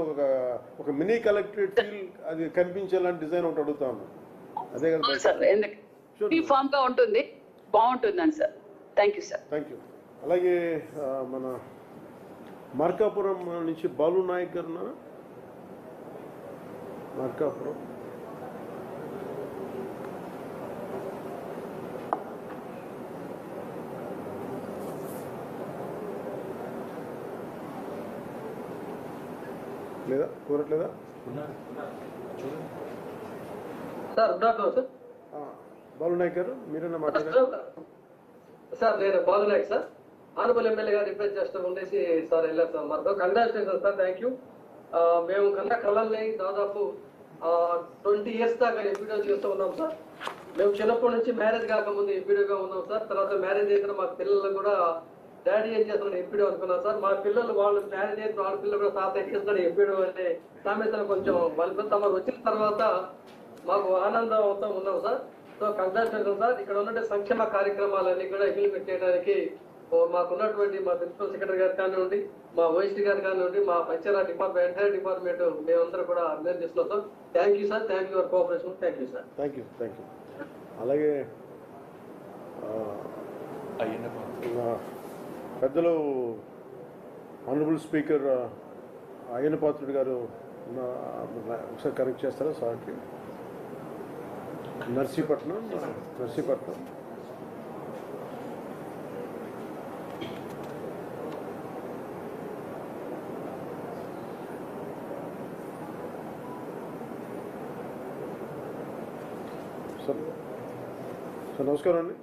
ఒక మినీ కలెక్టరేట్ ఫీల్ అది కనిపించేలాంటి డిజైన్ ఒకటి అడుగుతా ఉన్నాను. అదే కదా సార్, యూనిఫామ్ గా ఉంటుంది, బాగుంటుందని sir. Thank you sir. Thank you. అలాగే మన మార్కాపురం నుంచి బాలు నాయక్ గారు ఉన్నారా? మార్కాపురం లేదా కోరట్లేదా? బాలునాయక్ గారు మీరన్నా మాట్లాడారు. సార్ నేను బాలునాయక్ సార్, ఆనబల్ ఎమ్మెల్యే గారు రిప్రజెంట్ చేస్తూ ఉండేసి సార్ వెళ్ళారు సార్ మనతో. Congratulation sir, thank you. మేము కన్నా కళల్ని దాదాపు 20 years దాకా ఎంపీడో చేస్తూ ఉన్నాం సార్. మేము చిన్నప్పటి నుంచి మ్యారేజ్ కాకముందు ఎంపీడోగా ఉన్నాం సార్. తర్వాత మ్యారేజ్ అయిన మా పిల్లలు కూడా డాడీ ఏం చేస్తున్నాడు ఎంపీడో అనుకున్నాం సార్. మా పిల్లలు వాళ్ళు మ్యారేజ్ అయిన వాళ్ళ పిల్లలు కూడా తాత ఏం చేస్తున్నాడు ఎంపీడో అంటే సామెతలు కొంచెం వాళ్ళు తమరు వచ్చిన తర్వాత మాకు ఆనందంతో ఉన్నాం సార్. So congratulation sir. ఇక్కడ ఉన్నటువంటి సంక్షేమ కార్యక్రమాలన్నీ కూడా ఇంప్లిమెంట్ చేయడానికి మాకున్నటువంటి మా ప్రిన్సిపల్ సెక్రటరీ గారు కానివ్వండి, మా ఓఎస్టీ గారు కానివ్వండి, మా పంచాయతీ డిపార్ట్మెంట్ ఎంటైర్ డిపార్ట్మెంట్ మేమందరూ కూడా అభినందిస్తున్నాం sir. Thank you sir, thank you for cooperation. Thank you sir. Thank you, thank you. అలాగే పెద్దలు ఆనరబుల్ స్పీకర్ అయ్యన్న పాత్రుడు గారు ఒకసారి కరెక్ట్ చేస్తారా సార్కి? నర్సీపట్నం సార్ నమస్కారం అండి.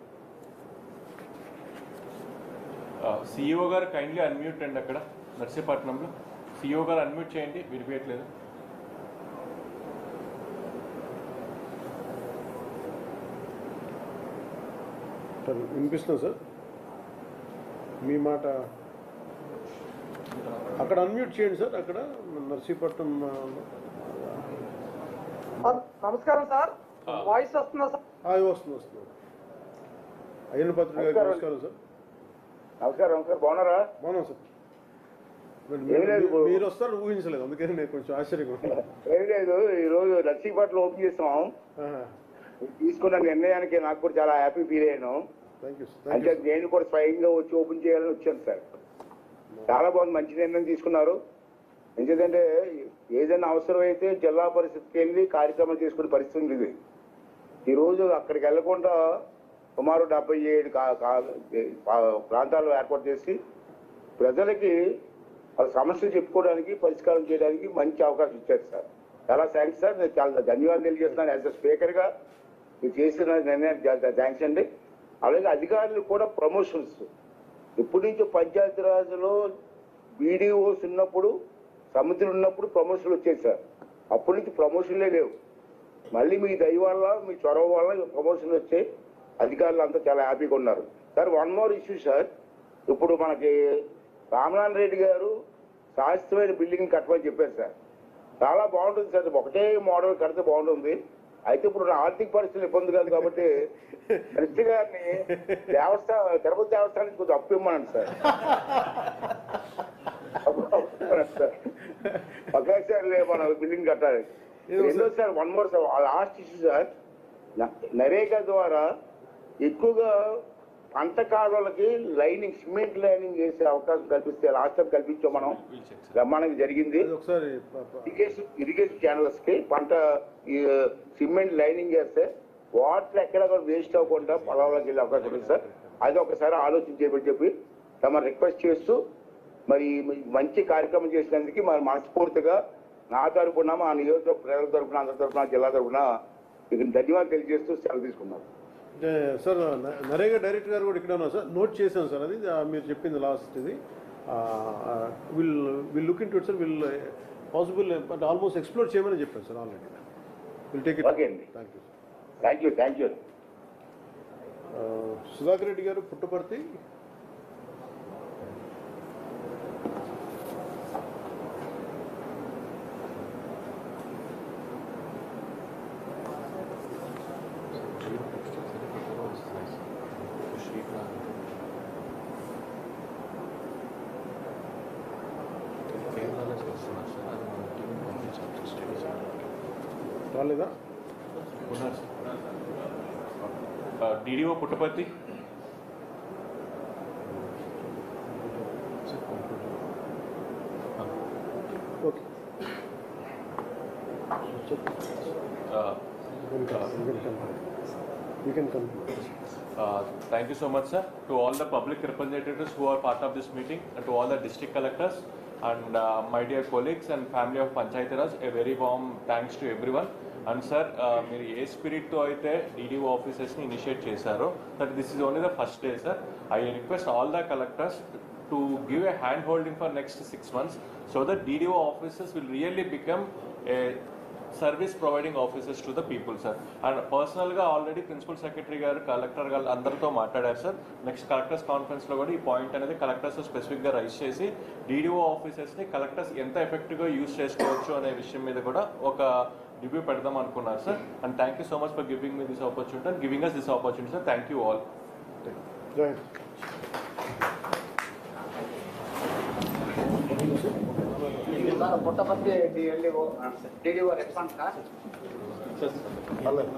సిఇఓ గారు కైండ్లీ అన్మ్యూట్ అండి. అక్కడ నర్సీపట్నంలో సిఇఓ గారు అన్మ్యూట్ చేయండి, వినిపించట్లేదు. సార్ వినిపిస్తుంది సార్ మీ మాట. అక్కడ అన్మ్యూట్ చేయండి సార్. అక్కడ నర్సీపట్నం. నమస్కారం సార్, వాయిస్ వస్తుందా సార్? వస్తుంది. అయ్యన్న పాత్రుడు గారు నమస్కారం సార్. నమస్కారం సార్, బాగున్నారా? బాగున్నాం సార్. మీరు వస్తారు ఊహించలేదు, అందుకని నేను కొంచెం ఆశ్చర్యంగా ఉన్నాను. ఏం లేదు, ఈరోజు నర్సీపట్నం ఓపెన్ చేస్తున్నాం. తీసుకున్న నిర్ణయానికి నాకు కూడా చాలా హ్యాపీ ఫీల్ అయ్యాను. అంటే నేను కూడా స్వయంగా వచ్చి ఓపెన్ చేయాలని వచ్చాను సార్. చాలా బాగుంది, మంచి నిర్ణయం తీసుకున్నారు. ఎందుకంటే ఏదైనా అవసరమైతే జిల్లా పరిషత్కి వెళ్ళి కార్యక్రమాలు చేసుకునే పరిస్థితి ఉంది. ఈరోజు అక్కడికి వెళ్లకుండా సుమారు 77 ప్రాంతాలు ఏర్పాటు చేసి ప్రజలకి వాళ్ళ సమస్యలు చెప్పుకోవడానికి, పరిష్కారం చేయడానికి మంచి అవకాశం ఇచ్చారు సార్. చాలా థ్యాంక్స్ సార్. నేను చాలా ధన్యవాదాలు తెలియజేస్తున్నాను యాజ్ అ స్పీకర్గా. మీరు చేసిన నిర్ణయానికి థ్యాంక్స్ అండి. అలాగే అధికారులు కూడా ప్రమోషన్స్ ఎప్పటి నుంచో పంచాయతీరాజ్లో BDOs ఉన్నప్పుడు, సమితులు ఉన్నప్పుడు ప్రమోషన్లు వచ్చాయి సార్. అప్పటి నుంచి ప్రమోషన్లే లేవు. మళ్ళీ మీ దయ వల్ల, మీ చొరవ వల్ల ప్రమోషన్లు వచ్చాయి. అధికారులు అంతా చాలా హ్యాపీగా ఉన్నారు sir. One more issue sir, ఇప్పుడు మనకి రామనారాయణ రెడ్డి గారు శాశ్వతమైన బిల్డింగ్ కట్టమని చెప్పారు సార్. చాలా బాగుంటుంది సార్, ఒకటే మోడల్ కడితే బాగుంటుంది. అయితే ఇప్పుడు ఆర్థిక పరిస్థితులు ఇబ్బంది కాదు కాబట్టి రెడ్డి గారిని తిరుపతి దేవస్థానానికి కొంచెం అప్పు ఇమ్మనండి సార్. ఒకేసారి మనం బిల్డింగ్ కట్టాలి. రెండో sir, one more sir, last issue sir, NREGA ద్వారా ఎక్కువగా పంట కాలువలకి లైనింగ్, సిమెంట్ లైనింగ్ చేసే అవకాశం కల్పిస్తే లాస్ట్ టైం కల్పించాం మనం, బ్రహ్మాండంగా జరిగింది. ఇరిగేషన్ ఛానల్స్ కి పంట సిమెంట్ లైనింగ్ చేస్తే వాటర్ ఎక్కడ కూడా వేస్ట్ అవ్వకుండా పొలంలోకి వెళ్ళే అవకాశం ఉంది సార్. అది ఒకసారి ఆలోచించేయమని చెప్పి తమ రిక్వెస్ట్ చేస్తూ, మరి మంచి కార్యక్రమం చేసినందుకు మరి మనస్ఫూర్తిగా నా తరఫున, మా నియోజకవర్గ ప్రజల తరఫున, అందరి తరఫున, జిల్లా తరఫున మీకు ధన్యవాదాలు తెలియజేస్తూ సెలవు తీసుకున్నాం. సార్ నరేగా డైరెక్టర్ గారు కూడా ఇక్కడ ఉన్నారు సార్. నోట్ చేశాను సార్, అది మీరు చెప్పింది లాస్ట్. ఇది will look into it sir. Will possible but almost explore చేయమని చెప్పాను sir already. Will take it. Okay అండి, thank you. Thank you. Sudhakar Reddy గారు పుట్టపర్తి. రాలేదా? DDO Puttaparthi. Okay. You can come. Thank you so much, sir. To all the public representatives who are part of this meeting, and to all the district collectors, and my dear colleagues and family of Panchayati Raj, a very warm thanks to everyone. And sir మీరు ఏ స్పిరిట్తో అయితే DDO ఆఫీసెస్ని initiate చేశారో that this is only the first day sir. I request all the collectors to give a hand holding for next 6 months so that DDO offices will really become a service providing offices to the people, sir. And personal ga already principal secretary garu collector garu andartho maatadaru sir. Next collectors conference lo kuda ee point anedi collectors specific ga raise chesi DDO offices ni collectors enta effective ga use chesukovachu ane vishayam meeda kuda oka review pedadam anukunnaru sir. And thank you so much for giving me this opportunity and giving us this opportunity, sir. Thank you all. Join. Puttaparthi DDO response sir. తర్వాత